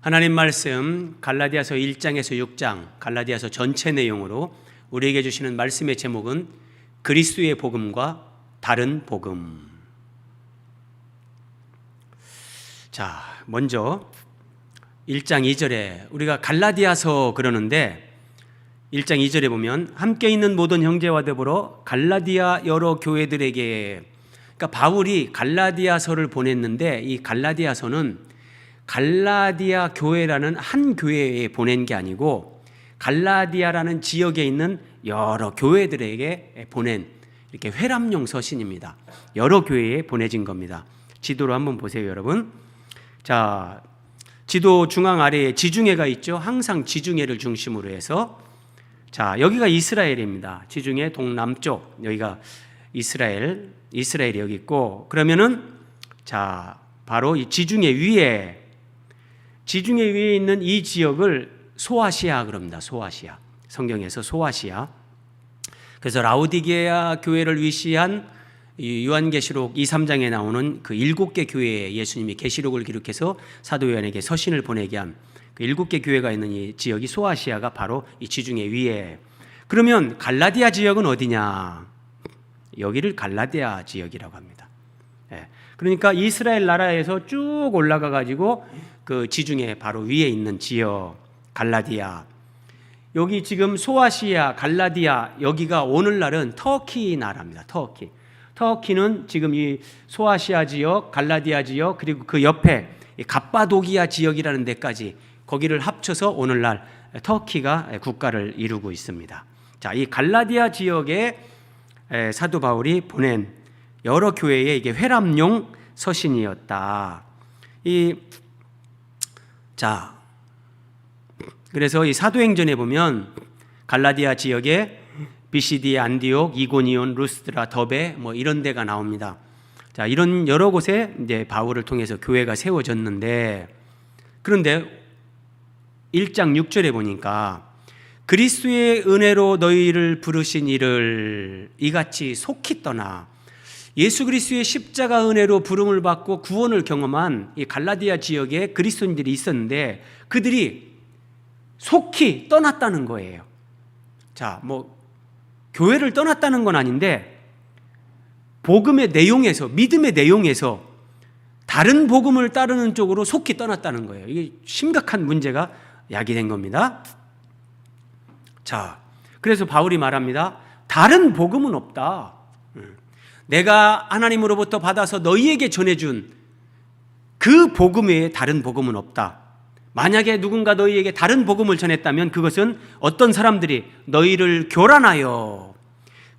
하나님 말씀 갈라디아서 1장에서 6장, 갈라디아서 전체 내용으로 우리에게 주시는 말씀의 제목은 그리스도의 복음과 다른 복음. 자, 먼저 1장 2절에 우리가 갈라디아서 그러는데 1장 2절에 보면 함께 있는 모든 형제와 더불어 갈라디아 여러 교회들에게, 그러니까 바울이 갈라디아서를 보냈는데 이 갈라디아서는 갈라디아 교회라는 한 교회에 보낸 게 아니고 갈라디아라는 지역에 있는 여러 교회들에게 보낸 이렇게 회람용 서신입니다. 여러 교회에 보내진 겁니다. 지도로 한번 보세요, 여러분. 자, 지도 중앙 아래에 지중해가 있죠. 항상 지중해를 중심으로 해서, 자, 여기가 이스라엘입니다. 지중해 동남쪽, 여기가 이스라엘이 여기 있고, 그러면은 자, 바로 이 지중해 위에 있는 이 지역을 소아시아 그럽니다. 소아시아. 성경에서 소아시아. 그래서 라오디게아 교회를 위시한 요한계시록 2, 3장에 나오는 그 7개 교회에 예수님이 계시록을 기록해서 사도 요한에게 서신을 보내게 한 그 7개 교회가 있는 이 지역이 소아시아가 바로 이 지중해 위에. 그러면 갈라디아 지역은 어디냐? 여기를 갈라디아 지역이라고 합니다. 그러니까 이스라엘 나라에서 쭉 올라가 가지고 그 지중해 바로 위에 있는 지역 갈라디아. 여기 지금 소아시아, 갈라디아, 여기가 오늘날은 터키 나라입니다. 터키는 지금 이 소아시아 지역, 갈라디아 지역, 그리고 그 옆에 갑바도기아 지역이라는 데까지 거기를 합쳐서 오늘날 터키가 국가를 이루고 있습니다. 자, 이 갈라디아 지역에 사도 바울이 보낸 여러 교회에 이게 회람용 서신이었다. 자, 그래서 이 사도행전에 보면 갈라디아 지역에 비시디, 안디옥, 이고니온, 루스드라, 더베 뭐 이런 데가 나옵니다. 자, 이런 여러 곳에 이제 바울을 통해서 교회가 세워졌는데, 그런데 1장 6절에 보니까 그리스도의 은혜로 너희를 부르신 이를 이같이 속히 떠나, 예수 그리스도의 십자가 은혜로 부름을 받고 구원을 경험한 이 갈라디아 지역에 그리스도인들이 있었는데 그들이 속히 떠났다는 거예요. 자, 뭐 교회를 떠났다는 건 아닌데 복음의 내용에서, 믿음의 내용에서 다른 복음을 따르는 쪽으로 속히 떠났다는 거예요. 이게 심각한 문제가 야기된 겁니다. 자, 그래서 바울이 말합니다. 다른 복음은 없다. 내가 하나님으로부터 받아서 너희에게 전해준 그 복음 외에 다른 복음은 없다. 만약에 누군가 너희에게 다른 복음을 전했다면 그것은 어떤 사람들이 너희를 교란하여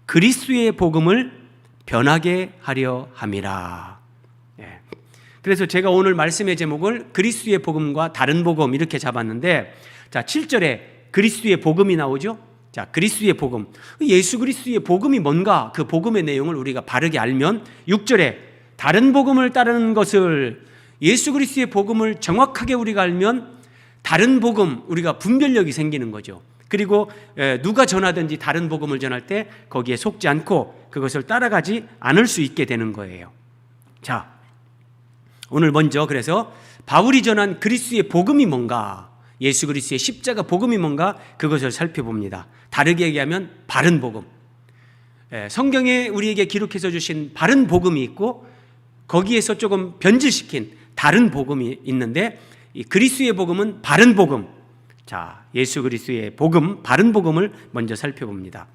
그리스도의 복음을 변하게 하려 함이라. 그래서 제가 오늘 말씀의 제목을 그리스도의 복음과 다른 복음 이렇게 잡았는데, 자, 7절에 그리스도의 복음이 나오죠. 자, 그리스도의 복음, 예수 그리스도의 복음이 뭔가 그 복음의 내용을 우리가 바르게 알면 6절에 다른 복음을 따르는 것을, 예수 그리스도의 복음을 정확하게 우리가 알면 다른 복음, 우리가 분별력이 생기는 거죠. 그리고 누가 전하든지 다른 복음을 전할 때 거기에 속지 않고 그것을 따라가지 않을 수 있게 되는 거예요. 자, 오늘 먼저 그래서 바울이 전한 그리스도의 복음이 뭔가, 예수 그리스도의 십자가 복음이 뭔가 그것을 살펴봅니다. 다르게 얘기하면 바른 복음. 성경에 우리에게 기록해서 주신 바른 복음이 있고 거기에서 조금 변질시킨 다른 복음이 있는데, 이 그리스도의 복음은 바른 복음. 자, 예수 그리스도의 복음, 바른 복음을 먼저 살펴봅니다.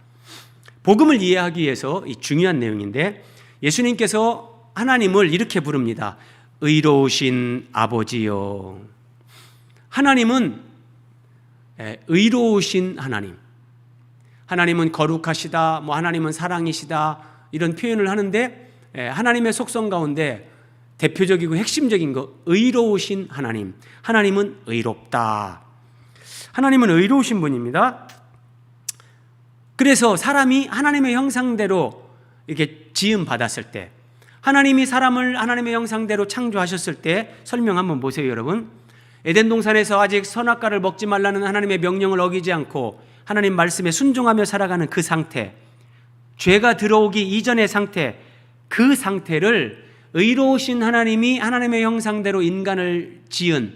복음을 이해하기 위해서 이 중요한 내용인데, 예수님께서 하나님을 이렇게 부릅니다. 의로우신 아버지요. 하나님은 의로우신 하나님. 하나님은 거룩하시다, 뭐 하나님은 사랑이시다, 이런 표현을 하는데 하나님의 속성 가운데 대표적이고 핵심적인 거, 의로우신 하나님. 하나님은 의롭다. 하나님은 의로우신 분입니다. 그래서 사람이 하나님의 형상대로 이렇게 지음 받았을 때, 하나님이 사람을 하나님의 형상대로 창조하셨을 때 설명 한번 보세요, 여러분. 에덴 동산에서 아직 선악과를 먹지 말라는 하나님의 명령을 어기지 않고 하나님 말씀에 순종하며 살아가는 그 상태, 죄가 들어오기 이전의 상태, 그 상태를 의로우신 하나님이 하나님의 형상대로 인간을 지은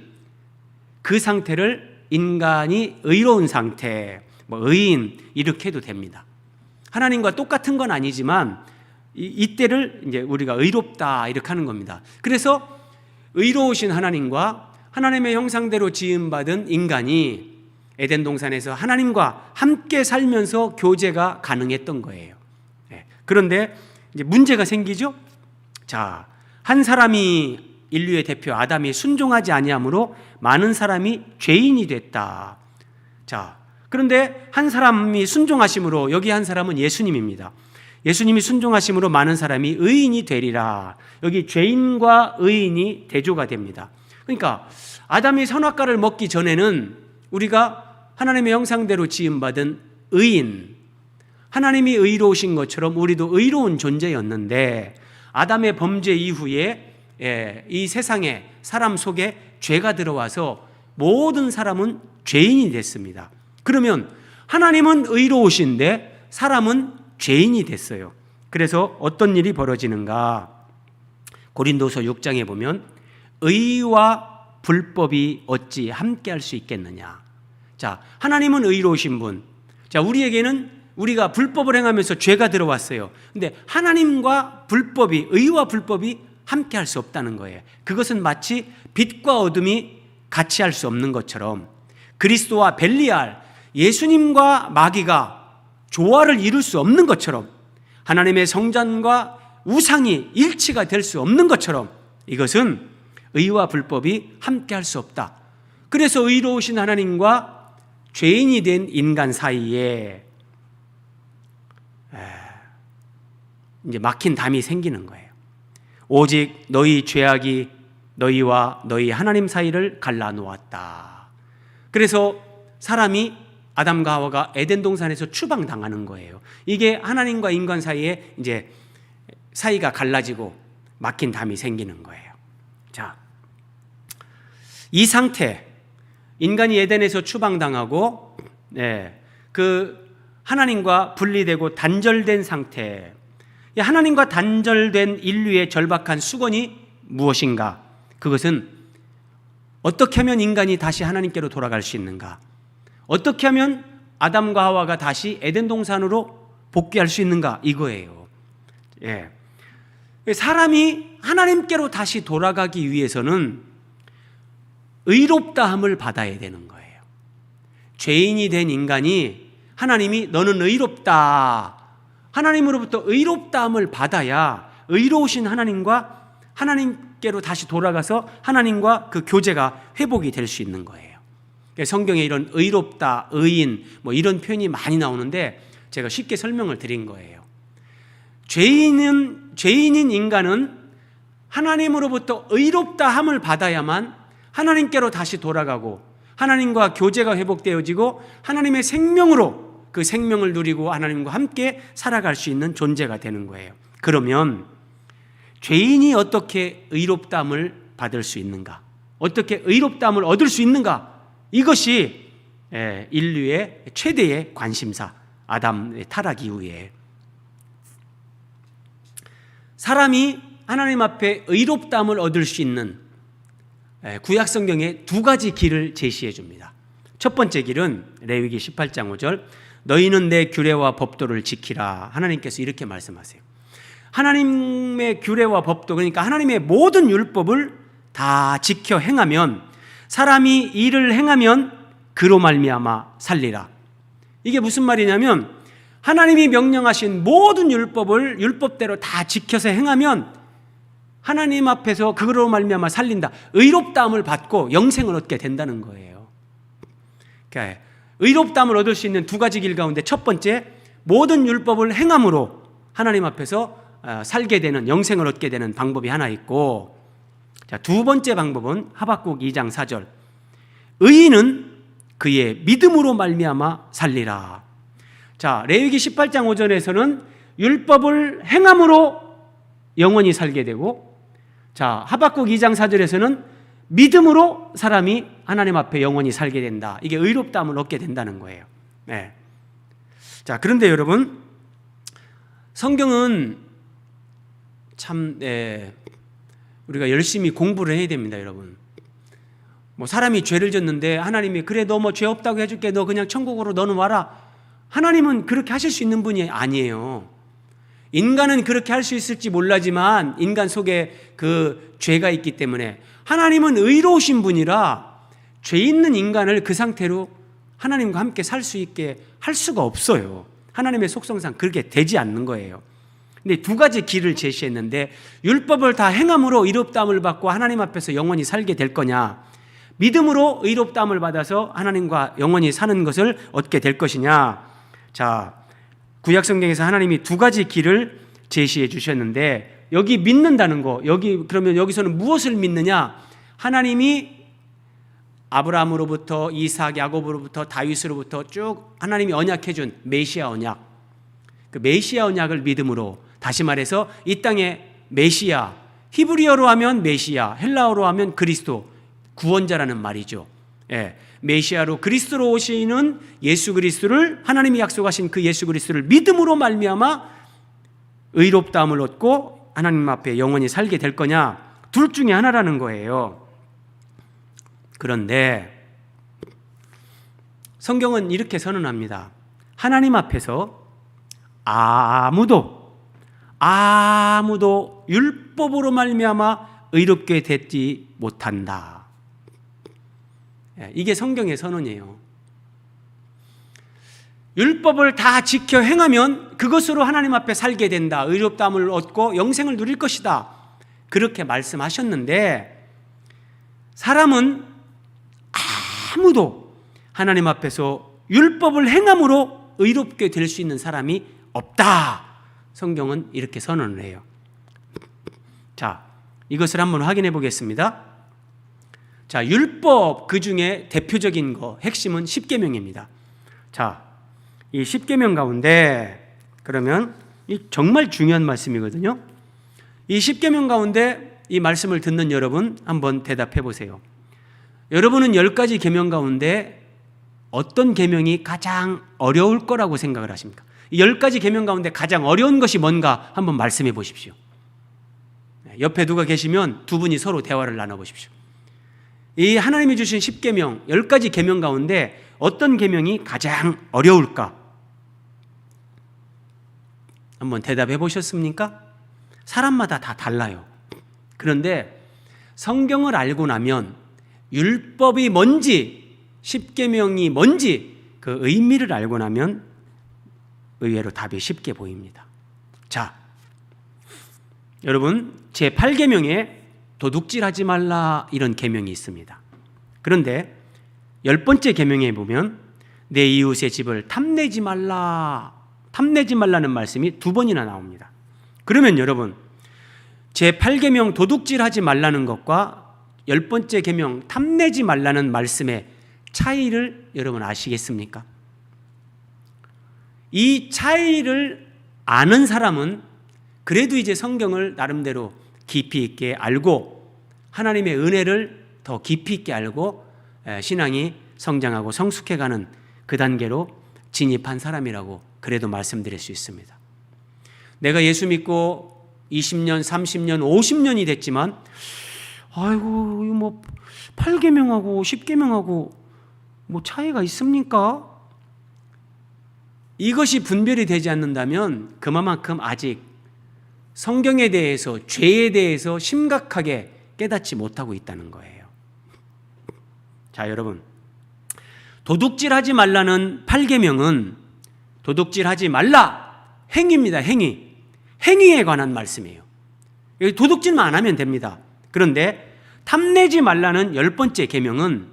그 상태를 인간이 의로운 상태, 뭐 의인 이렇게 해도 됩니다. 하나님과 똑같은 건 아니지만 이때를 이제 우리가 의롭다 이렇게 하는 겁니다. 그래서 의로우신 하나님과 하나님의 형상대로 지음받은 인간이 에덴 동산에서 하나님과 함께 살면서 교제가 가능했던 거예요. 그런데 이제 문제가 생기죠. 자, 한 사람이 인류의 대표 아담이 순종하지 아니함으로 많은 사람이 죄인이 됐다. 자, 그런데 한 사람이 순종하심으로, 여기 한 사람은 예수님입니다. 예수님이 순종하심으로 많은 사람이 의인이 되리라. 여기 죄인과 의인이 대조가 됩니다. 그러니까 아담이 선악과를 먹기 전에는 우리가 하나님의 형상대로 지음받은 의인, 하나님이 의로우신 것처럼 우리도 의로운 존재였는데 아담의 범죄 이후에 이 세상에 사람 속에 죄가 들어와서 모든 사람은 죄인이 됐습니다. 그러면 하나님은 의로우신데 사람은 죄인이 됐어요. 그래서 어떤 일이 벌어지는가? 고린도서 6장에 보면 의와 불법이 어찌 함께 할 수 있겠느냐. 자, 하나님은 의로우신 분. 자, 우리에게는 우리가 불법을 행하면서 죄가 들어왔어요. 근데 하나님과 불법이, 의와 불법이 함께 할 수 없다는 거예요. 그것은 마치 빛과 어둠이 같이 할 수 없는 것처럼 그리스도와 벨리알, 예수님과 마귀가 조화를 이룰 수 없는 것처럼 하나님의 성전과 우상이 일치가 될 수 없는 것처럼 이것은 의와 불법이 함께 할 수 없다. 그래서 의로우신 하나님과 죄인이 된 인간 사이에 이제 막힌 담이 생기는 거예요. 오직 너희 죄악이 너희와 너희 하나님 사이를 갈라놓았다. 그래서 사람이 아담과 하와가 에덴 동산에서 추방당하는 거예요. 이게 하나님과 인간 사이에 이제 사이가 갈라지고 막힌 담이 생기는 거예요. 자, 이 상태, 인간이 에덴에서 추방당하고 그 하나님과 분리되고 단절된 상태, 하나님과 단절된 인류의 절박한 수건이 무엇인가? 그것은 어떻게 하면 인간이 다시 하나님께로 돌아갈 수 있는가? 어떻게 하면 아담과 하와가 다시 에덴 동산으로 복귀할 수 있는가? 이거예요. 사람이 하나님께로 다시 돌아가기 위해서는 의롭다함을 받아야 되는 거예요. 죄인이 된 인간이 하나님이 너는 의롭다, 하나님으로부터 의롭다함을 받아야 의로우신 하나님과 하나님께로 다시 돌아가서 하나님과 그 교제가 회복이 될 수 있는 거예요. 성경에 이런 의롭다, 의인 뭐 이런 표현이 많이 나오는데 제가 쉽게 설명을 드린 거예요. 죄인인 인간은 하나님으로부터 의롭다함을 받아야만 하나님께로 다시 돌아가고 하나님과 교제가 회복되어지고 하나님의 생명으로 그 생명을 누리고 하나님과 함께 살아갈 수 있는 존재가 되는 거예요. 그러면 죄인이 어떻게 의롭다함을 받을 수 있는가? 어떻게 의롭다함을 얻을 수 있는가? 이것이 인류의 최대의 관심사, 아담의 타락 이후에 사람이 하나님 앞에 의롭다함을 얻을 수 있는 구약 성경에 두 가지 길을 제시해 줍니다. 첫 번째 길은 레위기 18장 5절, 너희는 내 규례와 법도를 지키라. 하나님께서 이렇게 말씀하세요. 하나님의 규례와 법도, 그러니까 하나님의 모든 율법을 다 지켜 행하면, 사람이 이를 행하면 그로 말미암아 살리라. 이게 무슨 말이냐면 하나님이 명령하신 모든 율법을 율법대로 다 지켜서 행하면 하나님 앞에서 그거로 말미암아 살린다. 의롭다함을 받고 영생을 얻게 된다는 거예요. 그러니까 의롭다함을 얻을 수 있는 두 가지 길 가운데 첫 번째, 모든 율법을 행함으로 하나님 앞에서 살게 되는, 영생을 얻게 되는 방법이 하나 있고, 자, 두 번째 방법은 하박국 2장 4절, 의인은 그의 믿음으로 말미암아 살리라. 자, 레위기 18장 5절에서는 율법을 행함으로 영원히 살게 되고, 자, 하박국 2장 4절에서는 믿음으로 사람이 하나님 앞에 영원히 살게 된다. 이게 의롭다함을 얻게 된다는 거예요. 네. 자, 그런데 여러분, 성경은 참 우리가 열심히 공부를 해야 됩니다, 여러분. 뭐 사람이 죄를 졌는데 하나님이 그래 너 뭐 죄 없다고 해줄게, 너 그냥 천국으로 너는 와라. 하나님은 그렇게 하실 수 있는 분이 아니에요. 인간은 그렇게 할 수 있을지 몰라지만 인간 속에 그 죄가 있기 때문에 하나님은 의로우신 분이라 죄 있는 인간을 그 상태로 하나님과 함께 살 수 있게 할 수가 없어요. 하나님의 속성상 그렇게 되지 않는 거예요. 근데 두 가지 길을 제시했는데, 율법을 다 행함으로 의롭다함을 받고 하나님 앞에서 영원히 살게 될 거냐, 믿음으로 의롭다함을 받아서 하나님과 영원히 사는 것을 얻게 될 것이냐. 자, 구약 성경에서 하나님이 두 가지 길을 제시해 주셨는데, 여기 믿는다는 거, 그러면 여기서는 무엇을 믿느냐? 하나님이 아브라함으로부터 이삭, 야곱으로부터 다윗으로부터 쭉 하나님이 언약해 준 메시아 언약, 그 메시아 언약을 믿음으로, 다시 말해서 이 땅에 메시아, 히브리어로 하면 메시아, 헬라어로 하면 그리스도, 구원자라는 말이죠. 예, 메시아로 그리스도로 오시는 예수 그리스도를, 하나님이 약속하신 그 예수 그리스도를 믿음으로 말미암아 의롭다함을 얻고 하나님 앞에 영원히 살게 될 거냐, 둘 중에 하나라는 거예요. 그런데 성경은 이렇게 선언합니다. 하나님 앞에서 아무도 율법으로 말미암아 의롭게 되지 못한다. 이게 성경의 선언이에요. 율법을 다 지켜 행하면 그것으로 하나님 앞에 살게 된다, 의롭다함을 얻고 영생을 누릴 것이다, 그렇게 말씀하셨는데, 사람은 아무도 하나님 앞에서 율법을 행함으로 의롭게 될 수 있는 사람이 없다. 성경은 이렇게 선언을 해요. 자, 이것을 한번 확인해 보겠습니다. 자, 율법 그 중에 대표적인 거, 핵심은 십계명입니다. 자, 이 십계명 가운데, 그러면 이 정말 중요한 말씀이거든요. 이 십계명 가운데 이 말씀을 듣는 여러분 한번 대답해 보세요. 여러분은 10가지 계명 가운데 어떤 계명이 가장 어려울 거라고 생각을 하십니까? 이 10가지 계명 가운데 가장 어려운 것이 뭔가 한번 말씀해 보십시오. 옆에 누가 계시면 두 분이 서로 대화를 나눠보십시오. 이 하나님이 주신 10계명, 10가지 계명 가운데 어떤 계명이 가장 어려울까? 한번 대답해 보셨습니까? 사람마다 다 달라요. 그런데 성경을 알고 나면 율법이 뭔지, 십계명이 뭔지 그 의미를 알고 나면 의외로 답이 쉽게 보입니다. 자, 여러분, 제8계명에 도둑질하지 말라 이런 계명이 있습니다. 그런데 10번째 계명에 보면 내 이웃의 집을 탐내지 말라는 말씀이 2번이나 나옵니다. 그러면 여러분, 제8계명 도둑질하지 말라는 것과 10번째 계명 탐내지 말라는 말씀의 차이를 여러분 아시겠습니까? 이 차이를 아는 사람은 그래도 이제 성경을 나름대로 깊이 있게 알고 하나님의 은혜를 더 깊이 있게 알고 신앙이 성장하고 성숙해가는 그 단계로 진입한 사람이라고 그래도 말씀드릴 수 있습니다. 내가 예수 믿고 20년, 30년, 50년이 됐지만 아이고, 뭐 8계명하고 10계명하고 뭐 차이가 있습니까? 이것이 분별이 되지 않는다면 그만큼 아직 성경에 대해서, 죄에 대해서 심각하게 깨닫지 못하고 있다는 거예요. 자, 여러분, 도둑질하지 말라는 8계명은 도둑질하지 말라, 행위입니다. 행위에 관한 말씀이에요. 도둑질만 안 하면 됩니다. 그런데 탐내지 말라는 10번째 계명은,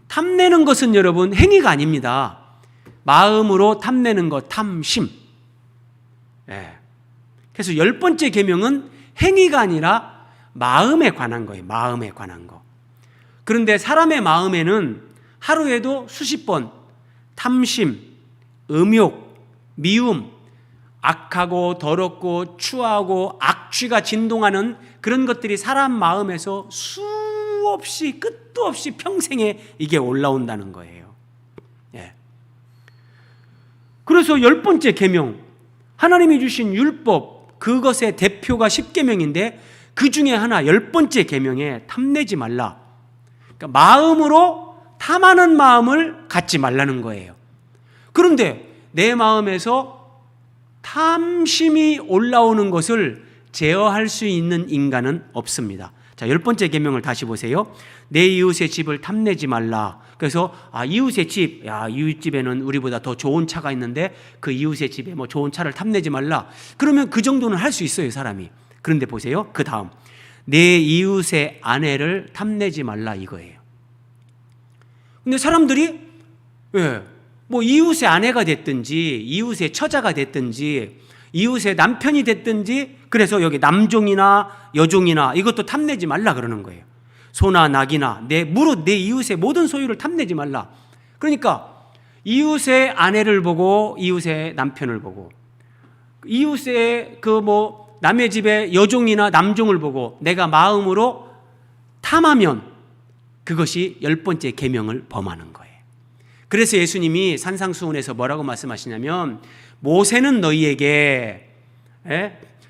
탐내는 것은 여러분 행위가 아닙니다. 마음으로 탐내는 것, 탐심. 그래서 10번째 계명은 행위가 아니라 마음에 관한 거예요. 마음에 관한 거. 그런데 사람의 마음에는 하루에도 수십 번 탐심, 음욕, 미움, 악하고 더럽고 추하고 악취가 진동하는 그런 것들이 사람 마음에서 수없이 끝도 없이 평생에 이게 올라온다는 거예요. 그래서 10번째 계명, 하나님이 주신 율법, 그것의 대표가 10계명인데 그 중에 하나 10번째 계명에 탐내지 말라. 그러니까 마음으로 탐하는 마음을 갖지 말라는 거예요. 그런데 내 마음에서 탐심이 올라오는 것을 제어할 수 있는 인간은 없습니다. 자, 10번째 계명을 다시 보세요. 내 이웃의 집을 탐내지 말라. 그래서 이웃의 집, 이웃 집에는 우리보다 더 좋은 차가 있는데 그 이웃의 집에 뭐 좋은 차를 탐내지 말라. 그러면 그 정도는 할 수 있어요, 사람이. 그런데 보세요. 그 다음, 내 이웃의 아내를 탐내지 말라 이거예요. 근데 사람들이 뭐 이웃의 아내가 됐든지 이웃의 처자가 됐든지 이웃의 남편이 됐든지, 그래서 여기 남종이나 여종이나 이것도 탐내지 말라 그러는 거예요. 소나 낙이나 내 이웃의 모든 소유를 탐내지 말라. 그러니까 이웃의 아내를 보고 이웃의 남편을 보고 이웃의 남의 집에 여종이나 남종을 보고 내가 마음으로 탐하면 그것이 10번째 계명을 범하는 거예요. 그래서 예수님이 산상수훈에서 뭐라고 말씀하시냐면, 모세는 너희에게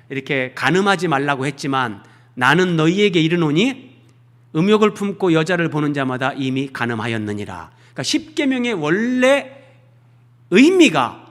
이렇게 간음하지 말라고 했지만 나는 너희에게 이르노니 음욕을 품고 여자를 보는 자마다 이미 간음하였느니라. 그러니까 10계명의 원래 의미가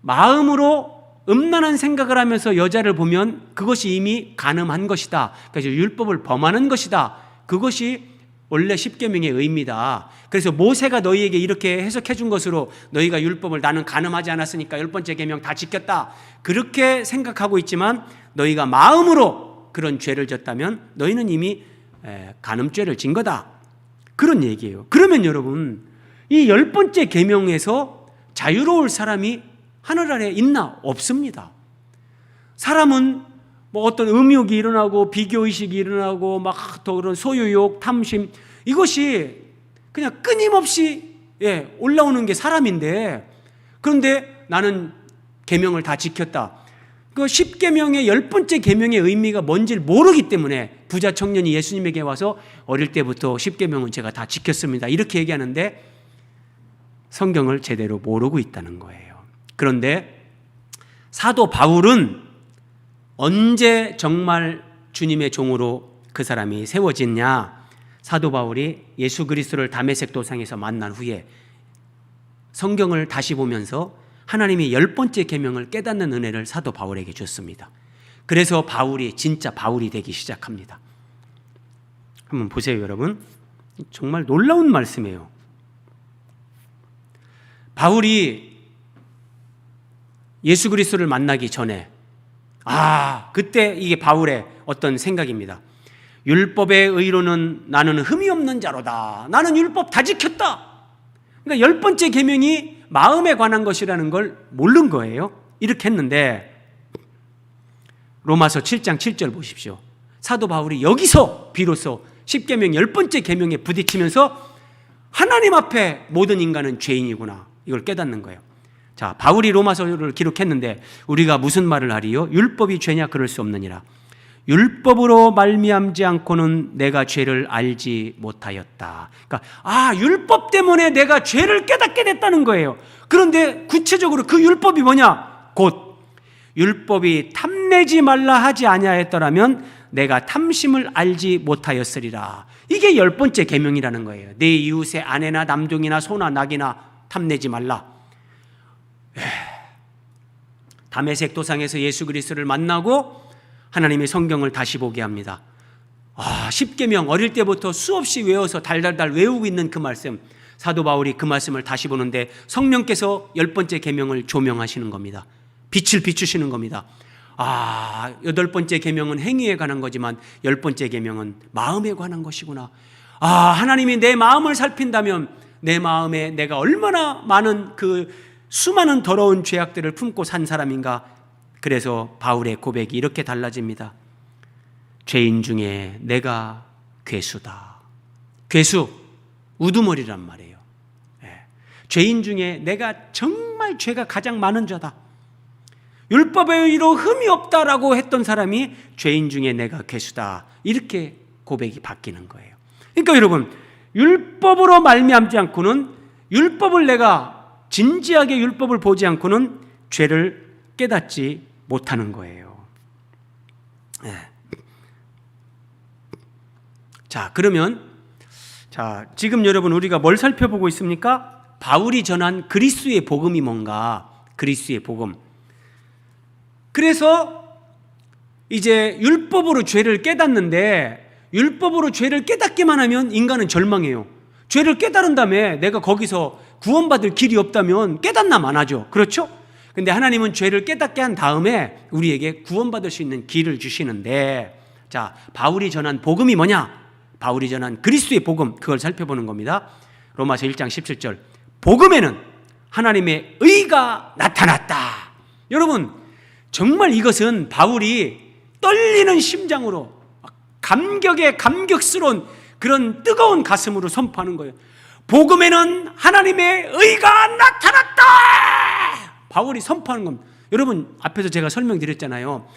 마음으로 음란한 생각을 하면서 여자를 보면 그것이 이미 간음한 것이다. 그래서 율법을 범하는 것이다. 그것이 원래 10계명의 의미다. 그래서 모세가 너희에게 이렇게 해석해 준 것으로 너희가 율법을 나는 간음하지 않았으니까 10번째 계명 다 지켰다, 그렇게 생각하고 있지만 너희가 마음으로 그런 죄를 졌다면 너희는 이미 간음죄를 진 거다, 그런 얘기예요. 그러면 여러분, 이 10번째 계명에서 자유로울 사람이 하늘 아래 있나? 없습니다. 사람은 뭐 어떤 음욕이 일어나고 비교의식이 일어나고 막 더 그런 소유욕, 탐심, 이것이 그냥 끊임없이 올라오는 게 사람인데, 그런데 나는 계명을 다 지켰다. 그 10계명의 10번째 계명의 의미가 뭔지를 모르기 때문에 부자 청년이 예수님에게 와서 어릴 때부터 10계명은 제가 다 지켰습니다, 이렇게 얘기하는데 성경을 제대로 모르고 있다는 거예요. 그런데 사도 바울은 언제 정말 주님의 종으로 그 사람이 세워졌냐? 사도 바울이 예수 그리스도를 다메섹 도상에서 만난 후에 성경을 다시 보면서 하나님이 10번째 계명을 깨닫는 은혜를 사도 바울에게 줬습니다. 그래서 바울이 진짜 바울이 되기 시작합니다. 한번 보세요, 여러분. 정말 놀라운 말씀이에요. 바울이 예수 그리스도를 만나기 전에 그때 이게 바울의 어떤 생각입니다. 율법의 의로는 나는 흠이 없는 자로다. 나는 율법 다 지켰다. 그러니까 10번째 계명이 마음에 관한 것이라는 걸 모른 거예요. 이렇게 했는데 로마서 7장 7절 보십시오. 사도 바울이 여기서 비로소 10계명 10번째 계명에 부딪히면서 하나님 앞에 모든 인간은 죄인이구나, 이걸 깨닫는 거예요. 자, 바울이 로마서를 기록했는데 우리가 무슨 말을 하리요? 율법이 죄냐? 그럴 수 없느니라. 율법으로 말미암지 않고는 내가 죄를 알지 못하였다. 그러니까 율법 때문에 내가 죄를 깨닫게 됐다는 거예요. 그런데 구체적으로 그 율법이 뭐냐? 곧 율법이 탐내지 말라 하지 아니하였더라면 내가 탐심을 알지 못하였으리라. 이게 10번째 계명이라는 거예요. 내 이웃의 아내나 남종이나 소나 낙이나 탐내지 말라. 다메섹 도상에서 예수 그리스도를 만나고 하나님의 성경을 다시 보게 합니다. 10계명 어릴 때부터 수없이 외워서 달달달 외우고 있는 그 말씀, 사도 바울이 그 말씀을 다시 보는데 성령께서 10번째 계명을 조명하시는 겁니다. 빛을 비추시는 겁니다. 8번째 계명은 행위에 관한 거지만 10번째 계명은 마음에 관한 것이구나. 하나님이 내 마음을 살핀다면 내 마음에 내가 얼마나 많은 그 수많은 더러운 죄악들을 품고 산 사람인가. 그래서 바울의 고백이 이렇게 달라집니다. 죄인 중에 내가 괴수다. 괴수, 우두머리란 말이에요. 죄인 중에 내가 정말 죄가 가장 많은 자다. 율법의 의로 흠이 없다라고 했던 사람이 죄인 중에 내가 괴수다, 이렇게 고백이 바뀌는 거예요. 그러니까 여러분, 율법으로 말미암지 않고는, 율법을 내가 진지하게 율법을 보지 않고는 죄를 깨닫지 못하는 거예요. 자, 그러면 자, 지금 여러분 우리가 뭘 살펴보고 있습니까? 바울이 전한 그리스도의 복음이 뭔가, 그리스도의 복음. 그래서 이제 율법으로 죄를 깨닫는데, 율법으로 죄를 깨닫기만 하면 인간은 절망해요. 죄를 깨달은 다음에 내가 거기서 구원받을 길이 없다면 깨닫나 안 하죠. 그렇죠? 근데 하나님은 죄를 깨닫게 한 다음에 우리에게 구원받을 수 있는 길을 주시는데, 자, 바울이 전한 복음이 뭐냐? 바울이 전한 그리스도의 복음, 그걸 살펴보는 겁니다. 로마서 1장 17절. 복음에는 하나님의 의가 나타났다. 여러분, 정말 이것은 바울이 떨리는 심장으로 감격에 감격스러운 그런 뜨거운 가슴으로 선포하는 거예요. 복음에는 하나님의 의가 나타났다. 바울이 선포하는 겁니다. 여러분, 앞에서 제가 설명드렸잖아요.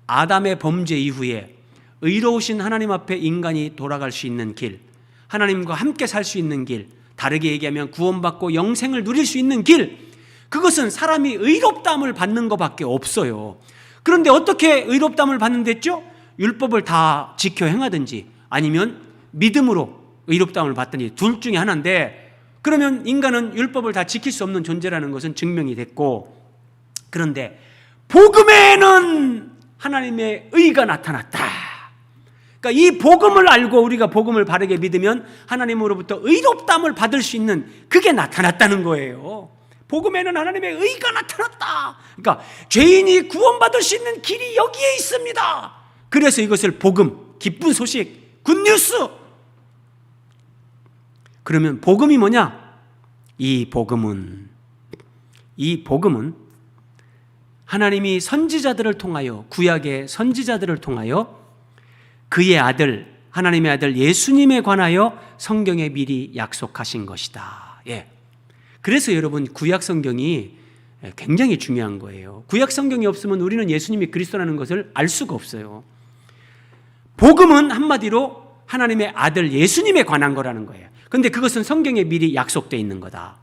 아담의 범죄 이후에 의로우신 하나님 앞에 인간이 돌아갈 수 있는 길, 하나님과 함께 살 수 있는 길, 다르게 얘기하면 구원받고 영생을 누릴 수 있는 길, 그것은 사람이 의롭다함을 받는 것밖에 없어요. 그런데 어떻게 의롭다함을 받는댔죠? 율법을 다 지켜 행하든지 아니면 믿음으로 의롭다함을 받든지 둘 중에 하나인데, 그러면 인간은 율법을 다 지킬 수 없는 존재라는 것은 증명이 됐고, 그런데 복음에는 하나님의 의가 나타났다. 그러니까 이 복음을 알고 우리가 복음을 바르게 믿으면 하나님으로부터 의롭다함을 받을 수 있는 그게 나타났다는 거예요. 복음에는 하나님의 의가 나타났다. 그러니까 죄인이 구원받을 수 있는 길이 여기에 있습니다. 그래서 이것을 복음, 기쁜 소식, 굿뉴스. 그러면 복음이 뭐냐? 이 복음은 하나님이 선지자들을 통하여, 구약의 선지자들을 통하여 그의 아들, 하나님의 아들 예수님에 관하여 성경에 미리 약속하신 것이다. 예. 그래서 여러분, 구약 성경이 굉장히 중요한 거예요. 구약 성경이 없으면 우리는 예수님이 그리스도라는 것을 알 수가 없어요. 복음은 한마디로 하나님의 아들 예수님에 관한 거라는 거예요. 그런데 그것은 성경에 미리 약속되어 있는 거다.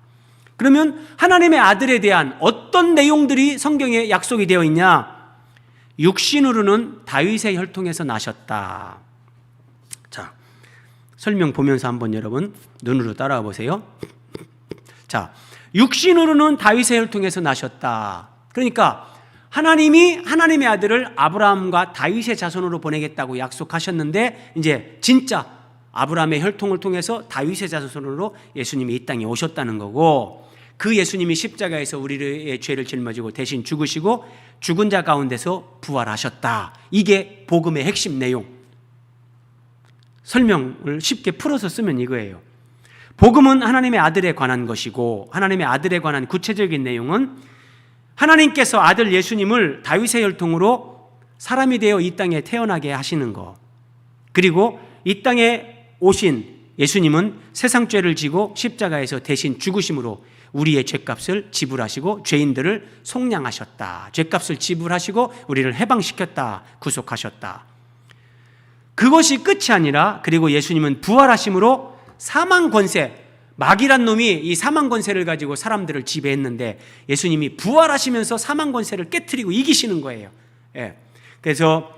그러면 하나님의 아들에 대한 어떤 내용들이 성경에 약속이 되어 있냐? 육신으로는 다윗의 혈통에서 나셨다. 자, 설명 보면서 한번 여러분 눈으로 따라와 보세요. 자, 육신으로는 다윗의 혈통에서 나셨다. 그러니까 하나님이 하나님의 아들을 아브라함과 다윗의 자손으로 보내겠다고 약속하셨는데, 이제 진짜 아브라함의 혈통을 통해서 다윗의 자손으로 예수님이 이 땅에 오셨다는 거고, 그 예수님이 십자가에서 우리의 죄를 짊어지고 대신 죽으시고 죽은 자 가운데서 부활하셨다. 이게 복음의 핵심 내용. 설명을 쉽게 풀어서 쓰면 이거예요. 복음은 하나님의 아들에 관한 것이고, 하나님의 아들에 관한 구체적인 내용은 하나님께서 아들 예수님을 다윗의 혈통으로 사람이 되어 이 땅에 태어나게 하시는 것, 그리고 이 땅에 오신 예수님은 세상 죄를 지고 십자가에서 대신 죽으심으로 우리의 죄값을 지불하시고 죄인들을 속량하셨다. 죄값을 지불하시고 우리를 해방시켰다. 구속하셨다. 그것이 끝이 아니라, 그리고 예수님은 부활하심으로 사망 권세, 마귀란 놈이 이 사망 권세를 가지고 사람들을 지배했는데 예수님이 부활하시면서 사망 권세를 깨트리고 이기시는 거예요. 예. 그래서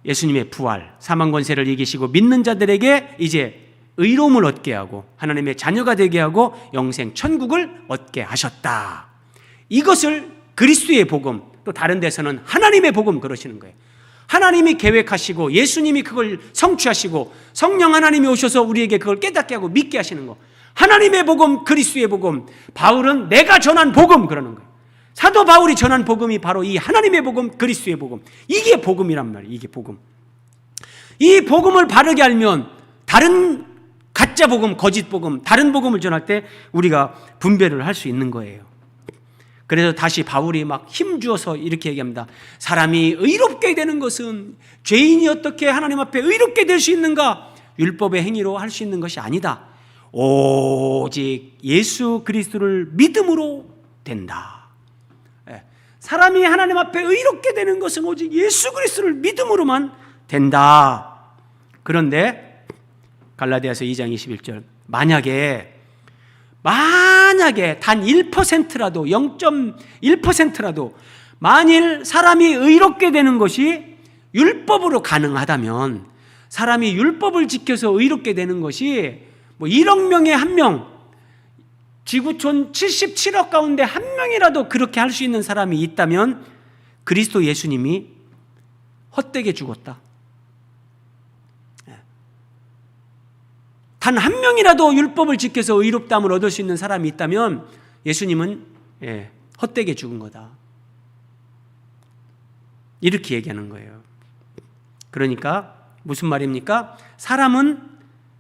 예수님의 부활, 사망 권세를 이기시고 믿는 자들에게 이제 의로움을 얻게 하고 하나님의 자녀가 되게 하고 영생 천국을 얻게 하셨다. 이것을 그리스도의 복음, 또 다른 데서는 하나님의 복음 그러시는 거예요. 하나님이 계획하시고 예수님이 그걸 성취하시고 성령 하나님이 오셔서 우리에게 그걸 깨닫게 하고 믿게 하시는 거. 하나님의 복음, 그리스도의 복음. 바울은 내가 전한 복음 그러는 거예요. 사도 바울이 전한 복음이 바로 이 하나님의 복음, 그리스도의 복음. 이게 복음이란 말이에요. 이게 복음. 이 복음을 바르게 알면 다른 가짜 복음, 거짓 복음, 다른 복음을 전할 때 우리가 분별을 할 수 있는 거예요. 그래서 다시 바울이 막 힘주어서 이렇게 얘기합니다. 사람이 의롭게 되는 것은 죄인이 어떻게 하나님 앞에 의롭게 될 수 있는가? 율법의 행위로 할 수 있는 것이 아니다. 오직 예수 그리스도를 믿음으로 된다. 사람이 하나님 앞에 의롭게 되는 것은 오직 예수 그리스도를 믿음으로만 된다. 그런데 갈라디아서 2장 21절, 만약에 단 1%라도 0.1%라도 만일 사람이 의롭게 되는 것이 율법으로 가능하다면, 사람이 율법을 지켜서 의롭게 되는 것이 뭐 1억 명에 1명, 지구촌 77억 가운데 1명이라도 그렇게 할 수 있는 사람이 있다면 그리스도 예수님이 헛되게 죽었다. 단 1명이라도 율법을 지켜서 의롭다함을 얻을 수 있는 사람이 있다면 예수님은 헛되게 죽은 거다. 이렇게 얘기하는 거예요. 그러니까 무슨 말입니까? 사람은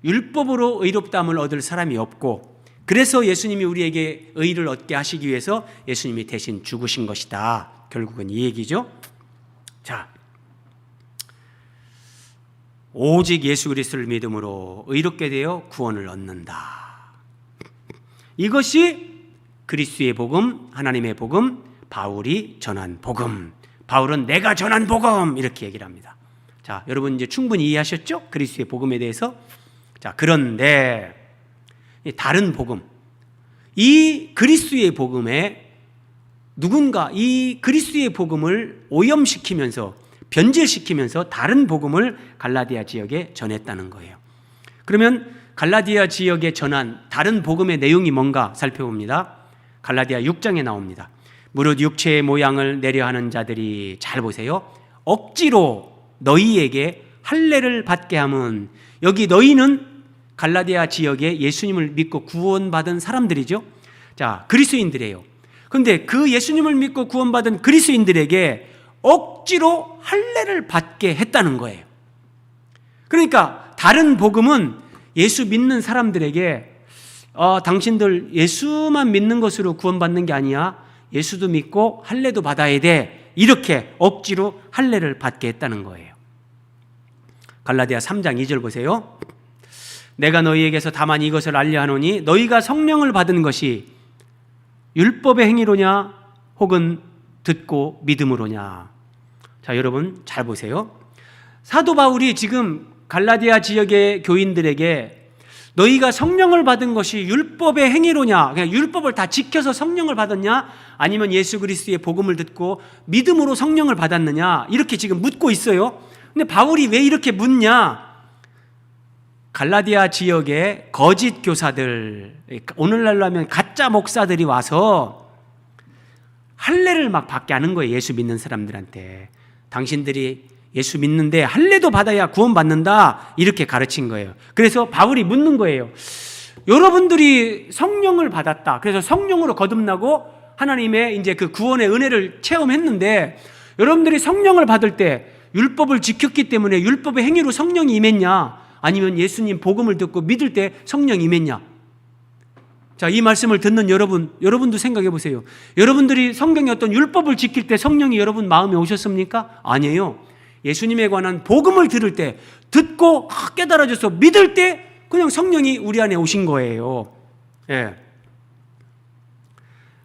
율법으로 의롭다함을 얻을 사람이 없고, 그래서 예수님이 우리에게 의를 얻게 하시기 위해서 예수님이 대신 죽으신 것이다. 결국은 이 얘기죠. 자, 오직 예수 그리스도를 믿음으로 의롭게 되어 구원을 얻는다. 이것이 그리스도의 복음, 하나님의 복음, 바울이 전한 복음. 바울은 내가 전한 복음 이렇게 얘기를 합니다. 자, 여러분 이제 충분히 이해하셨죠? 그리스도의 복음에 대해서. 자, 그런데 다른 복음, 이 그리스도의 복음에 누군가 이 그리스도의 복음을 오염시키면서 변질시키면서 다른 복음을 갈라디아 지역에 전했다는 거예요. 그러면 갈라디아 지역에 전한 다른 복음의 내용이 뭔가 살펴봅니다. 갈라디아 6장에 나옵니다. 무릇 육체의 모양을 내려하는 자들이, 잘 보세요, 억지로 너희에게 할례를 받게 함은, 여기 너희는 갈라디아 지역에 예수님을 믿고 구원받은 사람들이죠. 자, 그리스도인들이에요. 그런데 그 예수님을 믿고 구원받은 그리스도인들에게 억지로 할례를 받게 했다는 거예요. 그러니까 다른 복음은 예수 믿는 사람들에게 당신들 예수만 믿는 것으로 구원받는 게 아니야, 예수도 믿고 할례도 받아야 돼, 이렇게 억지로 할례를 받게 했다는 거예요. 갈라디아 3장 2절 보세요. 내가 너희에게서 다만 이것을 알려하노니 너희가 성령을 받은 것이 율법의 행위로냐 혹은 듣고 믿음으로냐. 자, 여러분 잘 보세요. 사도 바울이 지금 갈라디아 지역의 교인들에게 너희가 성령을 받은 것이 율법의 행위로냐, 그냥 율법을 다 지켜서 성령을 받았냐, 아니면 예수 그리스도의 복음을 듣고 믿음으로 성령을 받았느냐, 이렇게 지금 묻고 있어요. 근데 바울이 왜 이렇게 묻냐? 갈라디아 지역의 거짓 교사들, 오늘날로 하면 가짜 목사들이 와서 할례를 막 받게 하는 거예요. 예수 믿는 사람들한테. 당신들이 예수 믿는데 할례도 받아야 구원받는다, 이렇게 가르친 거예요. 그래서 바울이 묻는 거예요. 여러분들이 성령을 받았다, 그래서 성령으로 거듭나고 하나님의 이제 그 구원의 은혜를 체험했는데, 여러분들이 성령을 받을 때 율법을 지켰기 때문에 율법의 행위로 성령이 임했냐, 아니면 예수님 복음을 듣고 믿을 때 성령이 임했냐? 자, 이 말씀을 듣는 여러분도 생각해 보세요. 여러분들이 성경의 어떤 율법을 지킬 때 성령이 여러분 마음에 오셨습니까? 아니에요. 예수님에 관한 복음을 들을 때, 듣고 깨달아져서 믿을 때 그냥 성령이 우리 안에 오신 거예요. 예.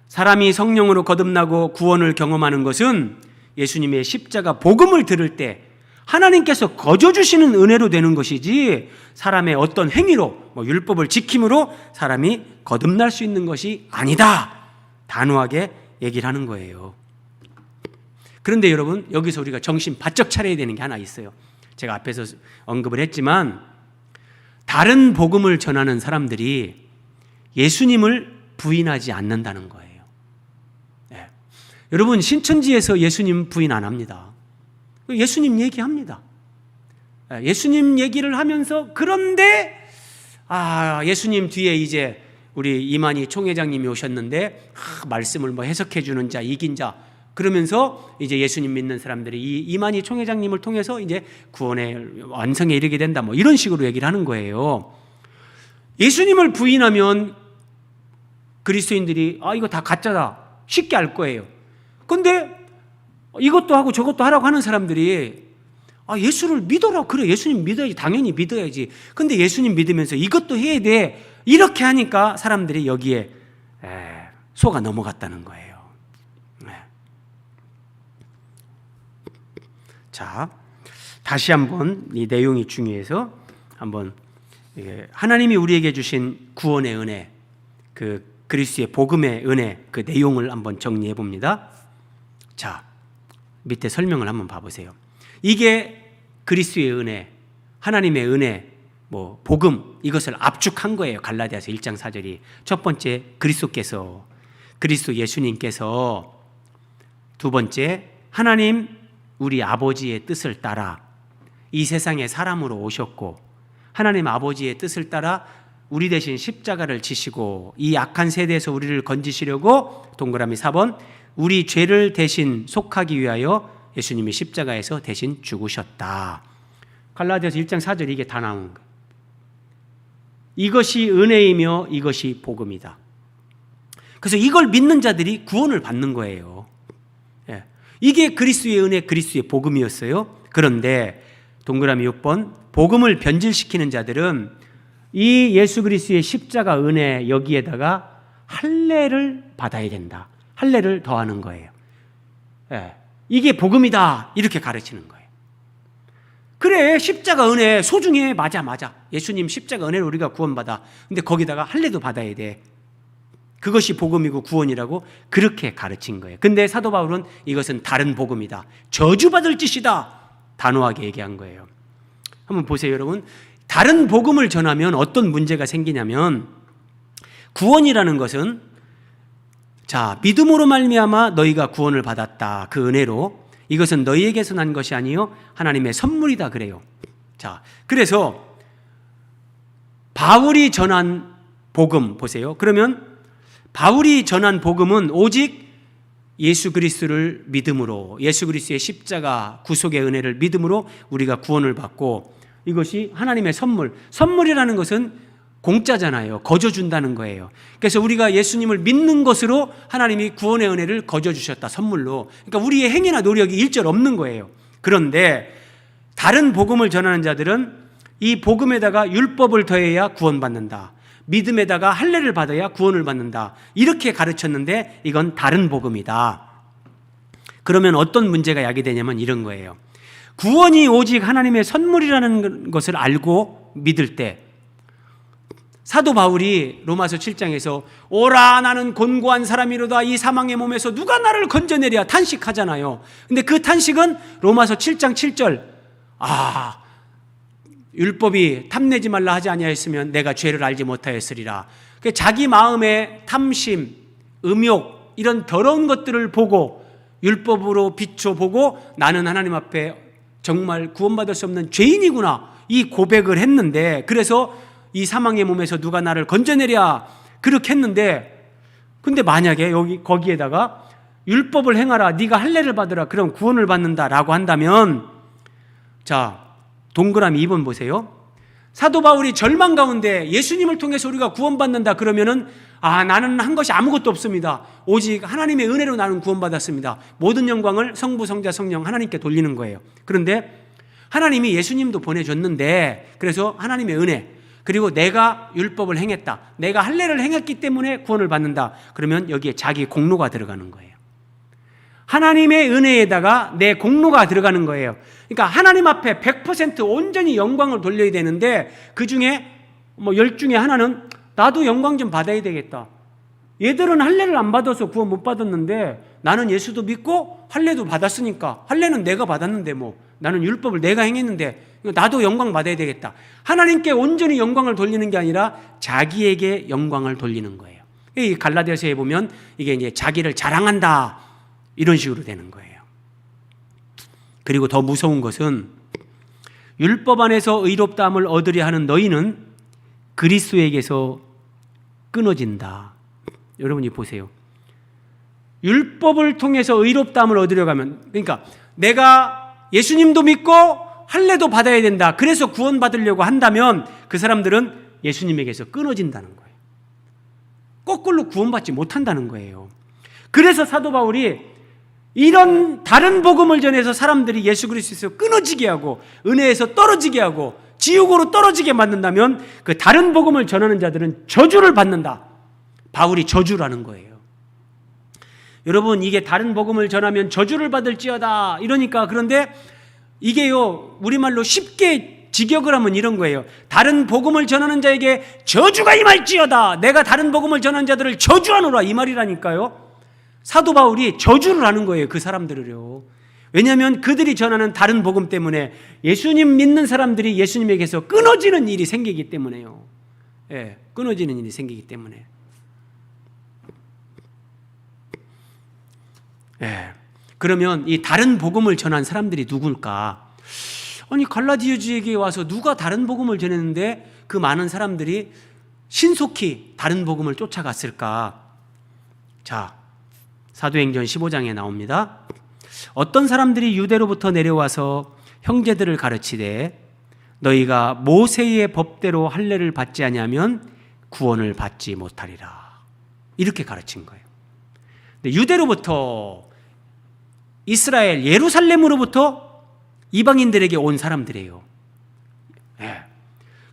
사람이 성령으로 거듭나고 구원을 경험하는 것은 예수님의 십자가 복음을 들을 때 하나님께서 거저주시는 은혜로 되는 것이지, 사람의 어떤 행위로, 율법을 지킴으로 사람이 거듭날 수 있는 것이 아니다, 단호하게 얘기를 하는 거예요. 그런데 여러분, 여기서 우리가 정신 바짝 차려야 되는 게 하나 있어요. 제가 앞에서 언급을 했지만, 다른 복음을 전하는 사람들이 예수님을 부인하지 않는다는 거예요. 네. 여러분, 신천지에서 예수님 부인 안 합니다. 예수님 얘기합니다. 예수님 얘기를 하면서, 그런데 예수님 뒤에 이제 우리 이만희 총회장님이 오셨는데 말씀을 해석해 주는 자, 이긴 자, 그러면서 이제 예수님 믿는 사람들이 이 이만희 총회장님을 통해서 이제 구원의 완성에 이르게 된다, 이런 식으로 얘기를 하는 거예요. 예수님을 부인하면 그리스도인들이 이거 다 가짜다, 쉽게 알 거예요. 근데 이것도 하고 저것도 하라고 하는 사람들이 예수를 믿어라, 그래, 예수님 믿어야지, 당연히 믿어야지. 근데 예수님 믿으면서 이것도 해야 돼, 이렇게 하니까 사람들이 여기에 속아 넘어갔다는 거예요. 자, 다시 한번 이 내용이 중요해서 한번 하나님이 우리에게 주신 구원의 은혜, 그 그리스도의 복음의 은혜, 그 내용을 한번 정리해 봅니다. 자, 밑에 설명을 한번 봐보세요. 이게 그리스도의 은혜, 하나님의 은혜, 복음 이것을 압축한 거예요. 갈라디아서 1장 4절이. 첫 번째 그리스도 예수님께서, 두 번째 하나님 우리 아버지의 뜻을 따라 이 세상에 사람으로 오셨고, 하나님 아버지의 뜻을 따라 우리 대신 십자가를 지시고 이 악한 세대에서 우리를 건지시려고 동그라미 4번 우리 죄를 대신 속하기 위하여 예수님이 십자가에서 대신 죽으셨다. 갈라디아서 1장 4절 이게 다 나오는 거예요. 이것이 은혜이며 이것이 복음이다. 그래서 이걸 믿는 자들이 구원을 받는 거예요. 이게 그리스도의 은혜, 그리스도의 복음이었어요. 그런데 동그라미 6번 복음을 변질시키는 자들은 이 예수 그리스도의 십자가 은혜 여기에다가 할례를 받아야 된다. 할례를 더하는 거예요. 이게 복음이다 이렇게 가르치는 거예요. 그래, 십자가 은혜 소중해. 맞아. 예수님 십자가 은혜로 우리가 구원받아. 근데 거기다가 할례도 받아야 돼. 그것이 복음이고 구원이라고 그렇게 가르친 거예요. 근데 사도 바울은 이것은 다른 복음이다. 저주받을 짓이다. 단호하게 얘기한 거예요. 한번 보세요, 여러분. 다른 복음을 전하면 어떤 문제가 생기냐면, 구원이라는 것은 믿음으로 말미암아 너희가 구원을 받았다. 그 은혜로. 이것은 너희에게서 난 것이 아니요 하나님의 선물이다 그래요. 그래서 바울이 전한 복음 보세요. 그러면 바울이 전한 복음은 오직 예수 그리스도를 믿음으로, 예수 그리스도의 십자가 구속의 은혜를 믿음으로 우리가 구원을 받고, 이것이 하나님의 선물이라는 것은 공짜잖아요. 거저 준다는 거예요. 그래서 우리가 예수님을 믿는 것으로 하나님이 구원의 은혜를 거저 주셨다, 선물로. 그러니까 우리의 행위나 노력이 일절 없는 거예요. 그런데 다른 복음을 전하는 자들은 이 복음에다가 율법을 더해야 구원받는다, 믿음에다가 할례를 받아야 구원을 받는다, 이렇게 가르쳤는데 이건 다른 복음이다. 그러면 어떤 문제가 야기되냐면 이런 거예요. 구원이 오직 하나님의 선물이라는 것을 알고 믿을 때, 사도 바울이 로마서 7장에서 오라 나는 곤고한 사람이로다 이 사망의 몸에서 누가 나를 건져내랴 탄식하잖아요. 근데 그 탄식은 로마서 7장 7절 율법이 탐내지 말라 하지 아니하였으면 내가 죄를 알지 못하였으리라. 자기 마음의 탐심, 음욕 이런 더러운 것들을 보고 율법으로 비춰보고 나는 하나님 앞에 정말 구원받을 수 없는 죄인이구나 이 고백을 했는데, 그래서 이 사망의 몸에서 누가 나를 건져내랴 그렇게 했는데, 근데 만약에 거기에다가 율법을 행하라, 네가 할례를 받으라, 그럼 구원을 받는다라고 한다면, 동그라미 2번 보세요. 사도 바울이 절망 가운데 예수님을 통해서 우리가 구원받는다 그러면은 나는 한 것이 아무것도 없습니다. 오직 하나님의 은혜로 나는 구원받았습니다. 모든 영광을 성부, 성자, 성령 하나님께 돌리는 거예요. 그런데 하나님이 예수님도 보내줬는데, 그래서 하나님의 은혜, 그리고 내가 율법을 행했다, 내가 할례를 행했기 때문에 구원을 받는다. 그러면 여기에 자기 공로가 들어가는 거예요. 하나님의 은혜에다가 내 공로가 들어가는 거예요. 그러니까 하나님 앞에 100% 온전히 영광을 돌려야 되는데, 그 중에 10 중에 하나는 나도 영광 좀 받아야 되겠다. 얘들은 할례를 안 받아서 구원 못 받았는데 나는 예수도 믿고 할례도 받았으니까, 할례는 내가 받았는데 나는 율법을 내가 행했는데 나도 영광 받아야 되겠다. 하나님께 온전히 영광을 돌리는 게 아니라 자기에게 영광을 돌리는 거예요. 이 갈라디아서에 보면 이게 이제 자기를 자랑한다 이런 식으로 되는 거예요. 그리고 더 무서운 것은 율법 안에서 의롭다함을 얻으려 하는 너희는 그리스도에게서 끊어진다. 여러분이 보세요. 율법을 통해서 의롭다함을 얻으려고 하면, 그러니까 내가 예수님도 믿고 할례도 받아야 된다, 그래서 구원받으려고 한다면 그 사람들은 예수님에게서 끊어진다는 거예요. 거꾸로 구원받지 못한다는 거예요. 그래서 사도 바울이 이런 다른 복음을 전해서 사람들이 예수 그리스도에서 끊어지게 하고 은혜에서 떨어지게 하고 지옥으로 떨어지게 만든다면 그 다른 복음을 전하는 자들은 저주를 받는다. 바울이 저주라는 거예요. 여러분, 이게 다른 복음을 전하면 저주를 받을지어다 이러니까, 그런데 이게요, 우리말로 쉽게 직역을 하면 이런 거예요. 다른 복음을 전하는 자에게 저주가 임할지어다. 내가 다른 복음을 전하는 자들을 저주하노라 이 말이라니까요. 사도 바울이 저주를 하는 거예요, 그 사람들을요. 왜냐하면 그들이 전하는 다른 복음 때문에 예수님 믿는 사람들이 예수님에게서 끊어지는 일이 생기기 때문에요. 예, 끊어지는 일이 생기기 때문에. 예, 그러면 이 다른 복음을 전한 사람들이 누굴까? 아니, 갈라디아 지역에 와서 누가 다른 복음을 전했는데 그 많은 사람들이 신속히 다른 복음을 쫓아갔을까? 자, 사도행전 15장에 나옵니다. 어떤 사람들이 유대로부터 내려와서 형제들을 가르치되 너희가 모세의 법대로 할례를 받지 아니하면 구원을 받지 못하리라. 이렇게 가르친 거예요. 근데 유대로부터 이스라엘 예루살렘으로부터 이방인들에게 온 사람들이에요. 네.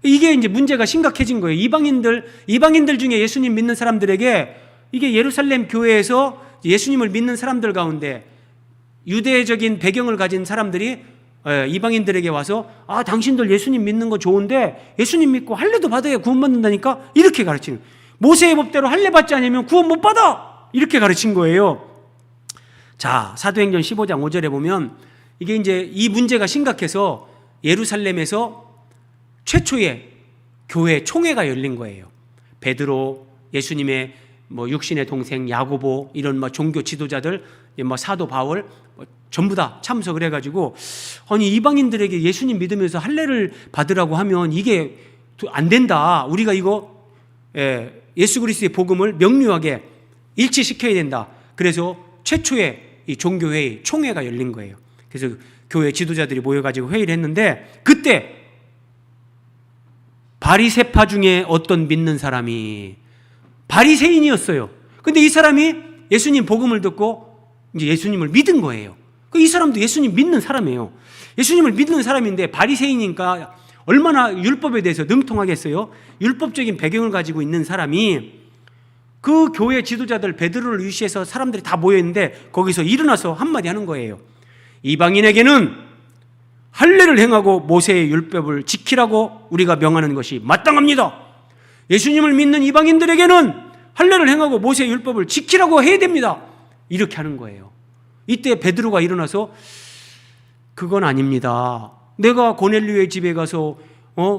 이게 이제 문제가 심각해진 거예요. 이방인들 중에 예수님 믿는 사람들에게 이게 예루살렘 교회에서 예수님을 믿는 사람들 가운데 유대적인 배경을 가진 사람들이 이방인들에게 와서 당신들 예수님 믿는 거 좋은데 예수님 믿고 할례도 받아야 구원받는다니까 이렇게 가르치는 거예요. 모세의 법대로 할례 받지 않으면 구원 못 받아 이렇게 가르친 거예요. 자, 사도행전 15장 5절에 보면 이게 이제 이 문제가 심각해서 예루살렘에서 최초의 교회 총회가 열린 거예요. 베드로, 예수님의 육신의 동생 야고보 이런 종교 지도자들, 사도 바울 전부 다 참석을 해가지고 아니 이방인들에게 예수님 믿으면서 할례를 받으라고 하면 이게 안 된다. 우리가 이거 예수 그리스도의 복음을 명료하게 일치시켜야 된다. 그래서 최초의 이 종교회의 총회가 열린 거예요. 그래서 교회 지도자들이 모여가지고 회의를 했는데 그때 바리새파 중에 어떤 믿는 사람이 바리새인이었어요. 근데 이 사람이 예수님 복음을 듣고 이제 예수님을 믿은 거예요. 이 사람도 예수님 믿는 사람이에요. 예수님을 믿는 사람인데 바리새인이니까 얼마나 율법에 대해서 능통하겠어요? 율법적인 배경을 가지고 있는 사람이 그 교회 지도자들 베드로를 유시해서 사람들이 다 모여있는데 거기서 일어나서 한마디 하는 거예요. 이방인에게는 할례를 행하고 모세의 율법을 지키라고 우리가 명하는 것이 마땅합니다. 예수님을 믿는 이방인들에게는 할례를 행하고 모세의 율법을 지키라고 해야 됩니다. 이렇게 하는 거예요. 이때 베드로가 일어나서 그건 아닙니다. 내가 고넬료의 집에 가서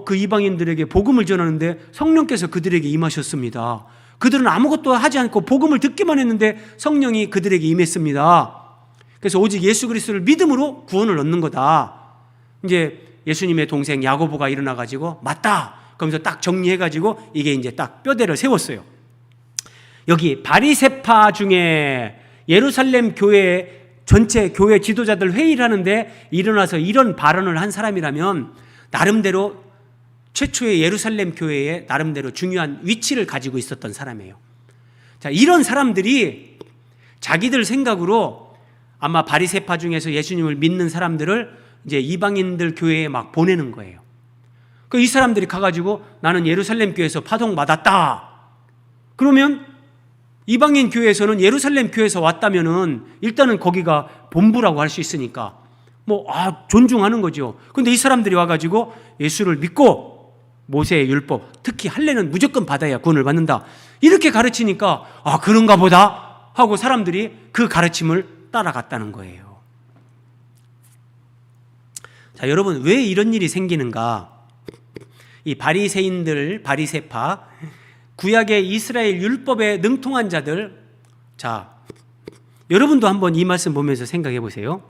그 이방인들에게 복음을 전하는데 성령께서 그들에게 임하셨습니다. 그들은 아무것도 하지 않고 복음을 듣기만 했는데 성령이 그들에게 임했습니다. 그래서 오직 예수 그리스도를 믿음으로 구원을 얻는 거다. 이제 예수님의 동생 야고보가 일어나가지고 맞다. 그러면서 딱 정리해가지고 이게 이제 딱 뼈대를 세웠어요. 여기 바리새파 중에 예루살렘 교회 전체 교회 지도자들 회의를 하는데 일어나서 이런 발언을 한 사람이라면 나름대로 최초의 예루살렘 교회에 나름대로 중요한 위치를 가지고 있었던 사람이에요. 자, 이런 사람들이 자기들 생각으로 아마 바리새파 중에서 예수님을 믿는 사람들을 이제 이방인들 교회에 막 보내는 거예요. 이 사람들이 가가지고 나는 예루살렘 교회에서 파송 받았다. 그러면 이방인 교회에서는 예루살렘 교회에서 왔다면은 일단은 거기가 본부라고 할 수 있으니까 존중하는 거죠. 근데 이 사람들이 와가지고 예수를 믿고 모세의 율법, 특히 할례는 무조건 받아야 구원을 받는다. 이렇게 가르치니까 그런가 보다 하고 사람들이 그 가르침을 따라갔다는 거예요. 자, 여러분 왜 이런 일이 생기는가? 이 바리새인들, 바리새파, 구약의 이스라엘 율법에 능통한 자들. 자, 여러분도 한번 이 말씀 보면서 생각해 보세요.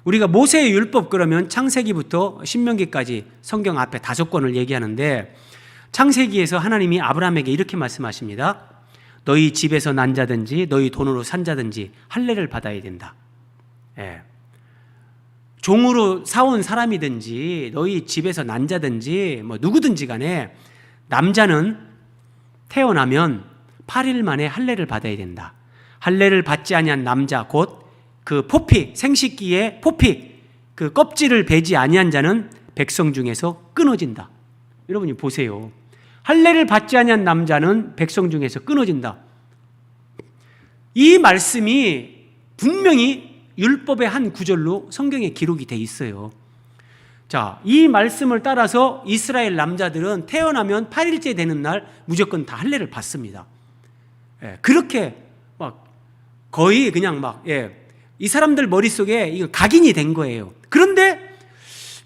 우리가 모세의 율법 그러면 창세기부터 신명기까지 성경 앞에 5권을 얘기하는데 창세기에서 하나님이 아브라함에게 이렇게 말씀하십니다. 너희 집에서 난 자든지 너희 돈으로 산 자든지 할례를 받아야 된다. 종으로 사온 사람이든지 너희 집에서 난 자든지 누구든지 간에 남자는 태어나면 8일 만에 할례를 받아야 된다. 할례를 받지 아니한 남자 곧 그 포피, 생식기의 포피, 그 껍질을 베지 아니한 자는 백성 중에서 끊어진다. 여러분이 보세요. 할례를 받지 아니한 남자는 백성 중에서 끊어진다. 이 말씀이 분명히 율법의 한 구절로 성경에 기록이 돼 있어요. 자, 이 말씀을 따라서 이스라엘 남자들은 태어나면 8일째 되는 날 무조건 다 할례를 받습니다. 그렇게 거의 그냥 이 사람들 머릿속에 이거 각인이 된 거예요. 그런데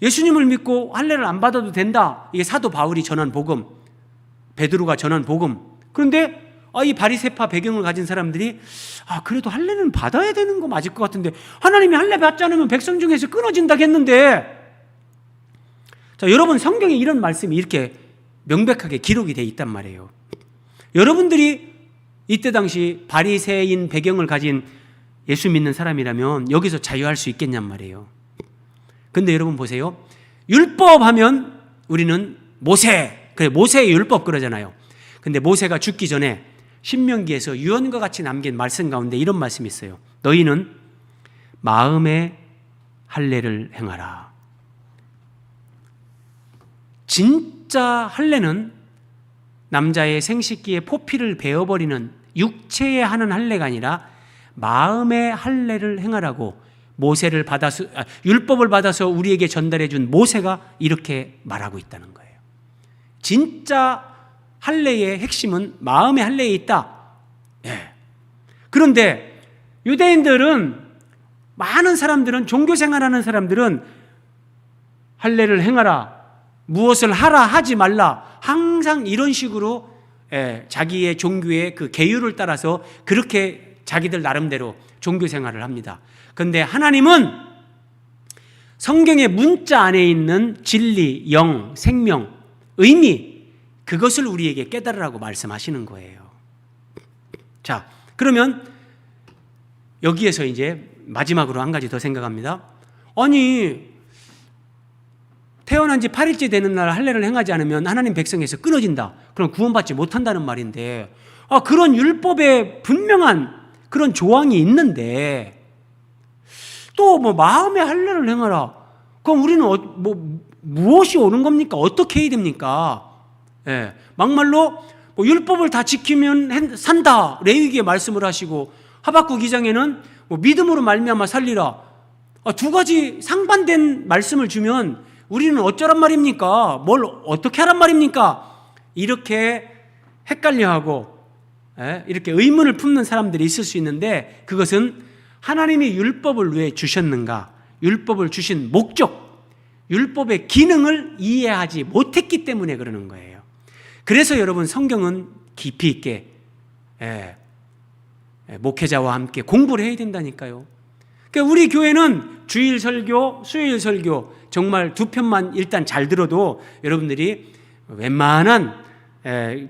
예수님을 믿고 할례를 안 받아도 된다. 이게 사도 바울이 전한 복음, 베드로가 전한 복음. 그런데 이 바리새파 배경을 가진 사람들이 그래도 할례는 받아야 되는 거 맞을 것 같은데 하나님이 할례 받지 않으면 백성 중에서 끊어진다고 했는데, 자, 여러분, 성경에 이런 말씀이 이렇게 명백하게 기록이 되어 있단 말이에요. 여러분들이 이때 당시 바리새인 배경을 가진 예수 믿는 사람이라면 여기서 자유할 수 있겠냔 말이에요. 근데 여러분 보세요. 율법 하면 우리는 모세의 율법 그러잖아요. 근데 모세가 죽기 전에 신명기에서 유언과 같이 남긴 말씀 가운데 이런 말씀이 있어요. 너희는 마음의 할례를 행하라. 진짜 할례는 남자의 생식기에 포피를 베어버리는 육체에 하는 할례가 아니라 마음의 할례를 행하라고 율법을 받아서 우리에게 전달해 준 모세가 이렇게 말하고 있다는 거예요. 진짜 할례의 핵심은 마음의 할례에 있다. 그런데 유대인들은, 많은 사람들은, 종교생활하는 사람들은 할례를 행하라, 무엇을 하라, 하지 말라, 항상 이런 식으로 자기의 종교의 그 계율을 따라서 그렇게 자기들 나름대로 종교생활을 합니다. 그런데 하나님은 성경의 문자 안에 있는 진리, 영, 생명, 의미, 그것을 우리에게 깨달으라고 말씀하시는 거예요. 자, 그러면 여기에서 이제 마지막으로 한 가지 더 생각합니다. 아니, 태어난 지 8일째 되는 날 할례를 행하지 않으면 하나님 백성에서 끊어진다. 그럼 구원받지 못한다는 말인데, 그런 율법에 분명한 그런 조항이 있는데 또 마음의 할례를 행하라. 그럼 우리는 무엇이 옳은 겁니까? 어떻게 해야 됩니까? 막말로 율법을 다 지키면 산다, 레위기에 말씀을 하시고, 하박국 2장에는 믿음으로 말미암아 살리라. 두 가지 상반된 말씀을 주면 우리는 어쩌란 말입니까? 뭘 어떻게 하란 말입니까? 이렇게 헷갈려하고 이렇게 의문을 품는 사람들이 있을 수 있는데, 그것은 하나님이 율법을 왜 주셨는가, 율법을 주신 목적, 율법의 기능을 이해하지 못했기 때문에 그러는 거예요. 그래서 여러분, 성경은 깊이 있게 목회자와 함께 공부를 해야 된다니까요. 그러니까 우리 교회는 주일 설교, 수요일 설교 정말 두 편만 일단 잘 들어도 여러분들이 웬만한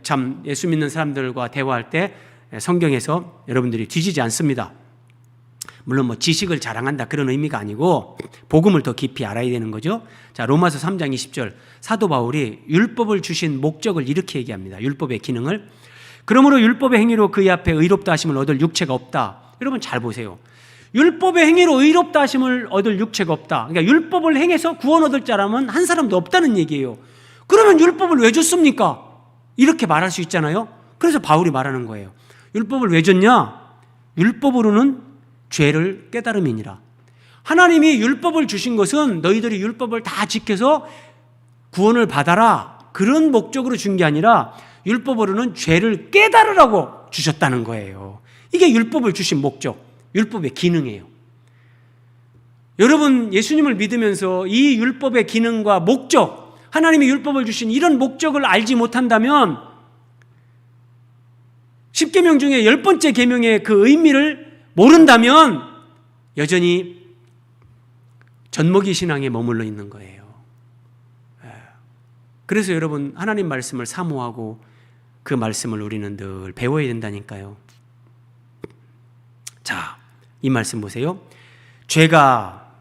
참 예수 믿는 사람들과 대화할 때 성경에서 여러분들이 뒤지지 않습니다. 물론 지식을 자랑한다 그런 의미가 아니고 복음을 더 깊이 알아야 되는 거죠. 자, 로마서 3장 20절 사도 바울이 율법을 주신 목적을 이렇게 얘기합니다. 율법의 기능을. 그러므로 율법의 행위로 그의 앞에 의롭다 하심을 얻을 육체가 없다. 여러분 잘 보세요. 율법의 행위로 의롭다 하심을 얻을 육체가 없다. 그러니까 율법을 행해서 구원 얻을 자라면 한 사람도 없다는 얘기예요. 그러면 율법을 왜 줬습니까? 이렇게 말할 수 있잖아요. 그래서 바울이 말하는 거예요. 율법을 왜 줬냐? 율법으로는 죄를 깨달음이니라. 하나님이 율법을 주신 것은 너희들이 율법을 다 지켜서 구원을 받아라, 그런 목적으로 준 게 아니라 율법으로는 죄를 깨달으라고 주셨다는 거예요. 이게 율법을 주신 목적, 율법의 기능이에요. 여러분, 예수님을 믿으면서 이 율법의 기능과 목적, 하나님이 율법을 주신 이런 목적을 알지 못한다면 10계명 중에 10번째 계명의 그 의미를 모른다면 여전히 젖먹이 신앙에 머물러 있는 거예요. 그래서 여러분, 하나님 말씀을 사모하고 그 말씀을 우리는 늘 배워야 된다니까요. 자, 이 말씀 보세요. 죄가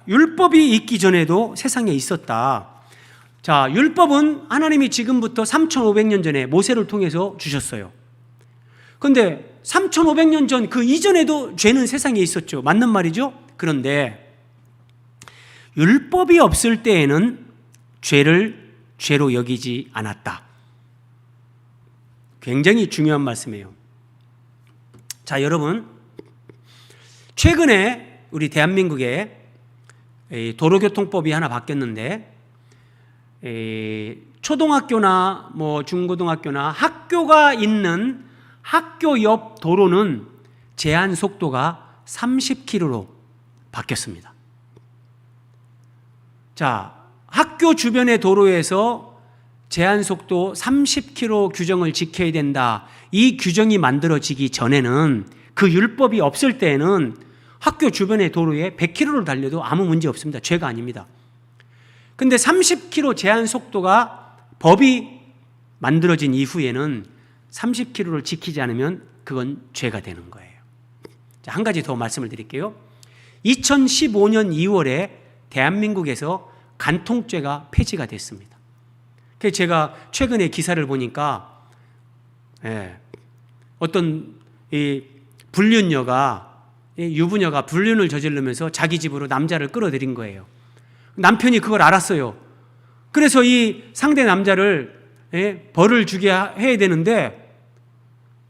율법이 있기 전에도 세상에 있었다. 자, 율법은 하나님이 지금부터 3,500년 전에 모세를 통해서 주셨어요. 그런데 3,500년 전 그 이전에도 죄는 세상에 있었죠. 맞는 말이죠? 그런데 율법이 없을 때에는 죄를 죄로 여기지 않았다. 굉장히 중요한 말씀이에요. 자, 여러분, 최근에 우리 대한민국에 도로교통법이 하나 바뀌었는데, 초등학교나 중고등학교나 학교가 있는 학교 옆 도로는 제한 속도가 30km로 바뀌었습니다. 자, 학교 주변의 도로에서 제한 속도 30km 규정을 지켜야 된다. 이 규정이 만들어지기 전에는, 그 율법이 없을 때에는 학교 주변의 도로에 100km를 달려도 아무 문제 없습니다. 죄가 아닙니다. 근데 30km 제한 속도가 법이 만들어진 이후에는 30km를 지키지 않으면 그건 죄가 되는 거예요. 자, 한 가지 더 말씀을 드릴게요. 2015년 2월에 대한민국에서 간통죄가 폐지가 됐습니다. 그래서 제가 최근에 기사를 보니까 어떤 이 불륜녀가, 유부녀가 불륜을 저지르면서 자기 집으로 남자를 끌어들인 거예요. 남편이 그걸 알았어요. 그래서 이 상대 남자를 벌을 주게 해야 되는데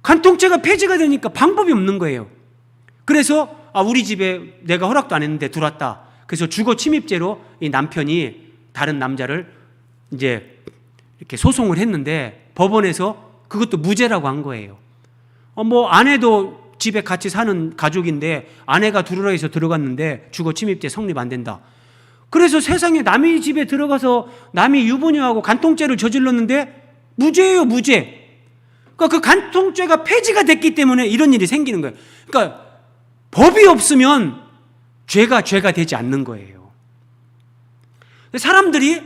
간통죄가 폐지가 되니까 방법이 없는 거예요. 그래서 우리 집에 내가 허락도 안 했는데 들어왔다. 그래서 주거 침입죄로 이 남편이 다른 남자를 이제 이렇게 소송을 했는데 법원에서 그것도 무죄라고 한 거예요. 뭐 아내도 집에 같이 사는 가족인데 아내가 들어오라 해서 들어갔는데 주거 침입죄 성립 안 된다. 그래서 세상에 남의 집에 들어가서 남이 유부녀하고 간통죄를 저질렀는데 무죄예요, 무죄. 그러니까 그 간통죄가 폐지가 됐기 때문에 이런 일이 생기는 거예요. 그러니까 법이 없으면 죄가 되지 않는 거예요. 사람들이,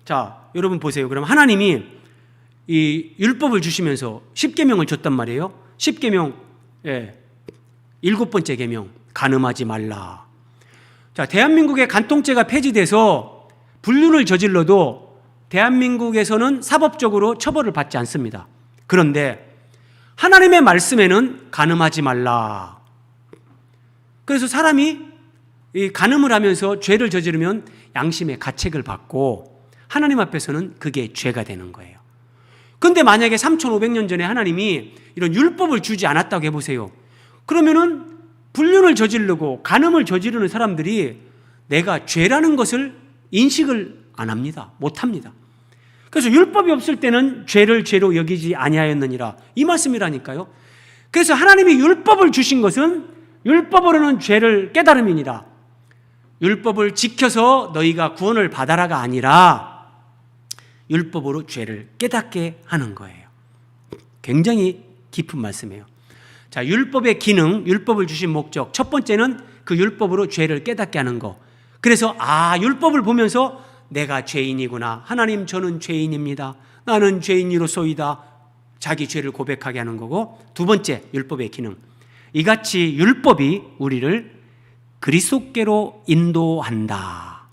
자, 여러분 보세요. 그럼 하나님이 이 율법을 주시면서 10계명을 줬단 말이에요. 10계명, 7번째 계명, 간음하지 말라. 자, 대한민국의 간통죄가 폐지돼서 불륜을 저질러도 대한민국에서는 사법적으로 처벌을 받지 않습니다. 그런데 하나님의 말씀에는 간음하지 말라. 그래서 사람이 이 간음을 하면서 죄를 저지르면 양심의 가책을 받고 하나님 앞에서는 그게 죄가 되는 거예요. 그런데 만약에 3,500년 전에 하나님이 이런 율법을 주지 않았다고 해보세요. 그러면은 불륜을 저지르고 간음을 저지르는 사람들이 내가 죄라는 것을 인식을 안 합니다. 못 합니다. 그래서 율법이 없을 때는 죄를 죄로 여기지 아니하였느니라. 이 말씀이라니까요. 그래서 하나님이 율법을 주신 것은 율법으로는 죄를 깨달음이니라. 율법을 지켜서 너희가 구원을 받아라가 아니라 율법으로 죄를 깨닫게 하는 거예요. 굉장히 깊은 말씀이에요. 자, 율법의 기능, 율법을 주신 목적. 첫 번째는 그 율법으로 죄를 깨닫게 하는 거. 그래서 율법을 보면서 내가 죄인이구나. 하나님, 저는 죄인입니다. 나는 죄인이로소이다. 자기 죄를 고백하게 하는 거고, 두 번째 율법의 기능. 이같이 율법이 우리를 그리스도께로 인도한다.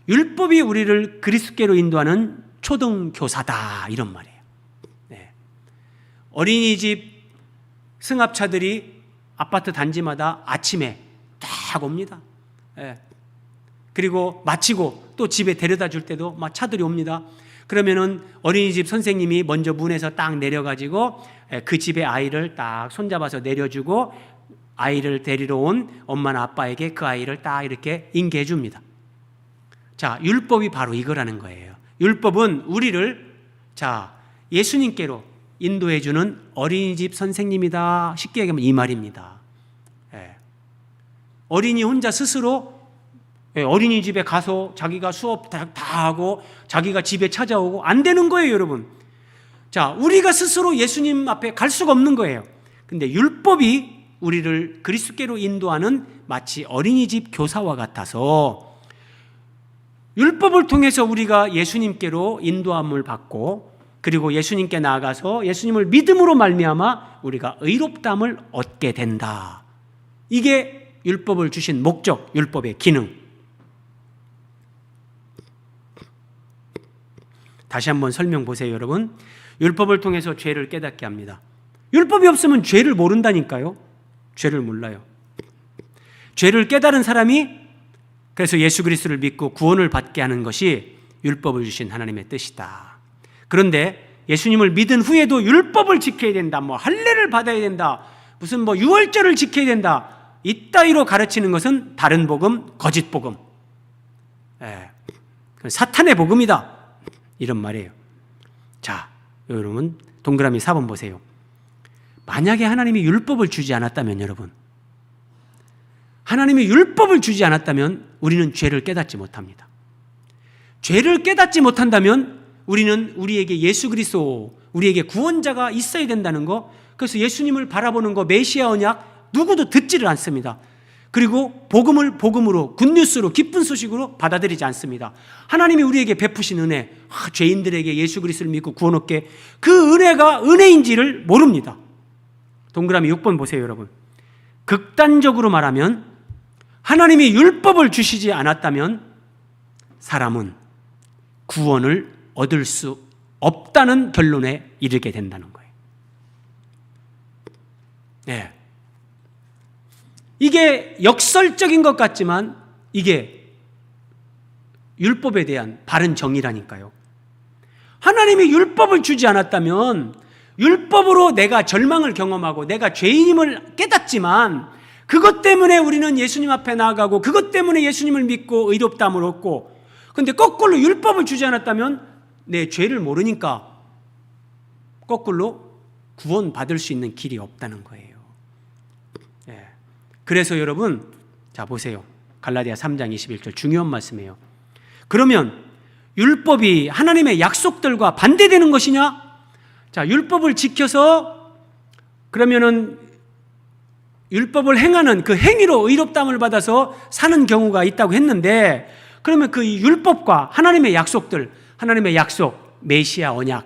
율법이 우리를 그리스도께로 인도하는 초등교사다. 이런 말이에요. 네. 어린이집 승합차들이 아파트 단지마다 아침에 딱 옵니다. 네. 그리고 마치고 또 집에 데려다 줄 때도 막 차들이 옵니다. 그러면은 어린이집 선생님이 먼저 문에서 딱 내려가지고 그 집의 아이를 딱 손잡아서 내려주고 아이를 데리러 온 엄마나 아빠에게 그 아이를 딱 이렇게 인계해 줍니다. 자, 율법이 바로 이거라는 거예요. 율법은 우리를 예수님께로 인도해 주는 어린이집 선생님이다. 쉽게 얘기하면 이 말입니다. 어린이 혼자 스스로 어린이집에 가서 자기가 수업 다 하고 자기가 집에 찾아오고 안 되는 거예요, 여러분. 자, 우리가 스스로 예수님 앞에 갈 수가 없는 거예요. 근데 율법이 우리를 그리스도께로 인도하는 마치 어린이집 교사와 같아서 율법을 통해서 우리가 예수님께로 인도함을 받고 그리고 예수님께 나아가서 예수님을 믿음으로 말미암아 우리가 의롭다함을 얻게 된다. 이게 율법을 주신 목적, 율법의 기능. 다시 한번 설명 보세요, 여러분. 율법을 통해서 죄를 깨닫게 합니다. 율법이 없으면 죄를 모른다니까요. 죄를 몰라요. 죄를 깨달은 사람이 그래서 예수 그리스도를 믿고 구원을 받게 하는 것이 율법을 주신 하나님의 뜻이다. 그런데 예수님을 믿은 후에도 율법을 지켜야 된다. 할례를 받아야 된다. 무슨 유월절을 지켜야 된다. 이따위로 가르치는 것은 다른 복음, 거짓 복음. 사탄의 복음이다. 이런 말이에요. 자, 여러분 동그라미 4번 보세요. 만약에 하나님이 율법을 주지 않았다면 여러분, 하나님이 율법을 주지 않았다면 우리는 죄를 깨닫지 못합니다. 죄를 깨닫지 못한다면 우리는 우리에게 예수 그리스도, 우리에게 구원자가 있어야 된다는 거, 그래서 예수님을 바라보는 거, 메시아 언약 누구도 듣지를 않습니다. 그리고 복음을 복음으로, 굿뉴스로, 기쁜 소식으로 받아들이지 않습니다. 하나님이 우리에게 베푸신 은혜, 죄인들에게 예수 그리스도를 믿고 구원 얻게, 그 은혜가 은혜인지를 모릅니다. 동그라미 6번 보세요 여러분. 극단적으로 말하면 하나님이 율법을 주시지 않았다면 사람은 구원을 얻을 수 없다는 결론에 이르게 된다는 거예요. 네. 이게 역설적인 것 같지만 이게 율법에 대한 바른 정의라니까요. 하나님이 율법을 주지 않았다면 율법으로 내가 절망을 경험하고 내가 죄인임을 깨닫지만 그것 때문에 우리는 예수님 앞에 나아가고 그것 때문에 예수님을 믿고 의롭다함을 얻고, 그런데 거꾸로 율법을 주지 않았다면 내 죄를 모르니까 거꾸로 구원받을 수 있는 길이 없다는 거예요. 예. 그래서 여러분, 자 보세요. 갈라디아 3장 21절 중요한 말씀이에요. 그러면 율법이 하나님의 약속들과 반대되는 것이냐? 자, 율법을 지켜서 그러면은 율법을 행하는 그 행위로 의롭다함을 받아서 사는 경우가 있다고 했는데, 그러면 그 율법과 하나님의 약속들, 하나님의 약속, 메시아 언약,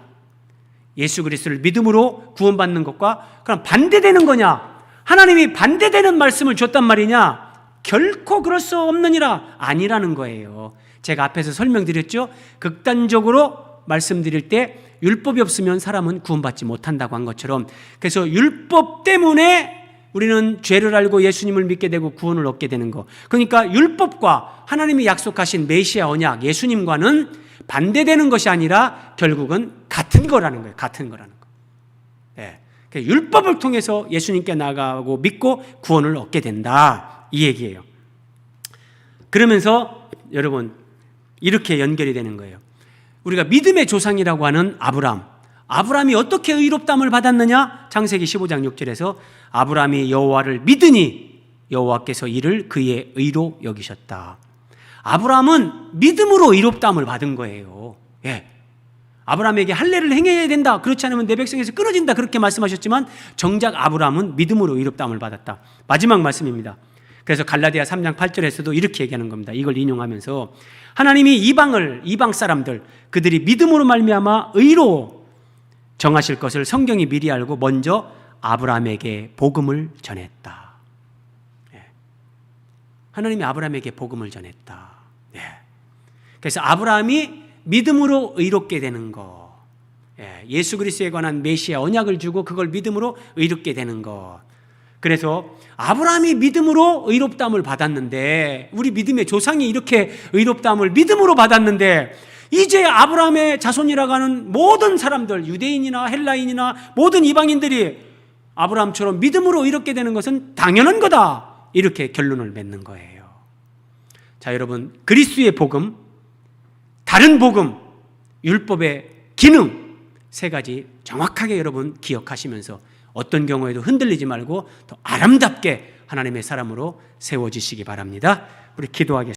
예수 그리스도를 믿음으로 구원받는 것과 그럼 반대되는 거냐? 하나님이 반대되는 말씀을 줬단 말이냐? 결코 그럴 수 없느니라. 아니라는 거예요. 제가 앞에서 설명드렸죠. 극단적으로 말씀드릴 때 율법이 없으면 사람은 구원받지 못한다고 한 것처럼, 그래서 율법 때문에 우리는 죄를 알고 예수님을 믿게 되고 구원을 얻게 되는 거. 그러니까 율법과 하나님이 약속하신 메시아 언약, 예수님과는 반대되는 것이 아니라 결국은 같은 거라는 거예요. 같은 거라는 거. 네. 율법을 통해서 예수님께 나아가고 믿고 구원을 얻게 된다, 이 얘기예요. 그러면서 여러분 이렇게 연결이 되는 거예요. 우리가 믿음의 조상이라고 하는 아브라함이 어떻게 의롭다함을 받았느냐? 창세기 15장 6절에서 아브라함이 여호와를 믿으니 여호와께서 이를 그의 의로 여기셨다. 아브라함은 믿음으로 의롭다함을 받은 거예요. 예. 아브라함에게 할례를 행해야 된다, 그렇지 않으면 내 백성에서 끊어진다, 그렇게 말씀하셨지만 정작 아브라함은 믿음으로 의롭다함을 받았다. 마지막 말씀입니다. 그래서 갈라디아 3장 8절에서도 이렇게 얘기하는 겁니다. 이걸 인용하면서 하나님이 이방 사람들, 그들이 믿음으로 말미암아 의로 정하실 것을 성경이 미리 알고 먼저 아브라함에게 복음을 전했다. 예. 하나님이 아브라함에게 복음을 전했다. 예. 그래서 아브라함이 믿음으로 의롭게 되는 거, 예. 예수 그리스도에 관한 메시아 언약을 주고 그걸 믿음으로 의롭게 되는 거. 그래서 아브라함이 믿음으로 의롭다함을 받았는데, 우리 믿음의 조상이 이렇게 의롭다함을 믿음으로 받았는데, 이제 아브라함의 자손이라고 하는 모든 사람들, 유대인이나 헬라인이나 모든 이방인들이 아브라함처럼 믿음으로 의롭게 되는 것은 당연한 거다, 이렇게 결론을 맺는 거예요. 자 여러분, 그리스도의 복음, 다른 복음, 율법의 기능, 세 가지 정확하게 여러분 기억하시면서 어떤 경우에도 흔들리지 말고 더 아름답게 하나님의 사람으로 세워지시기 바랍니다. 우리 기도하겠습니다.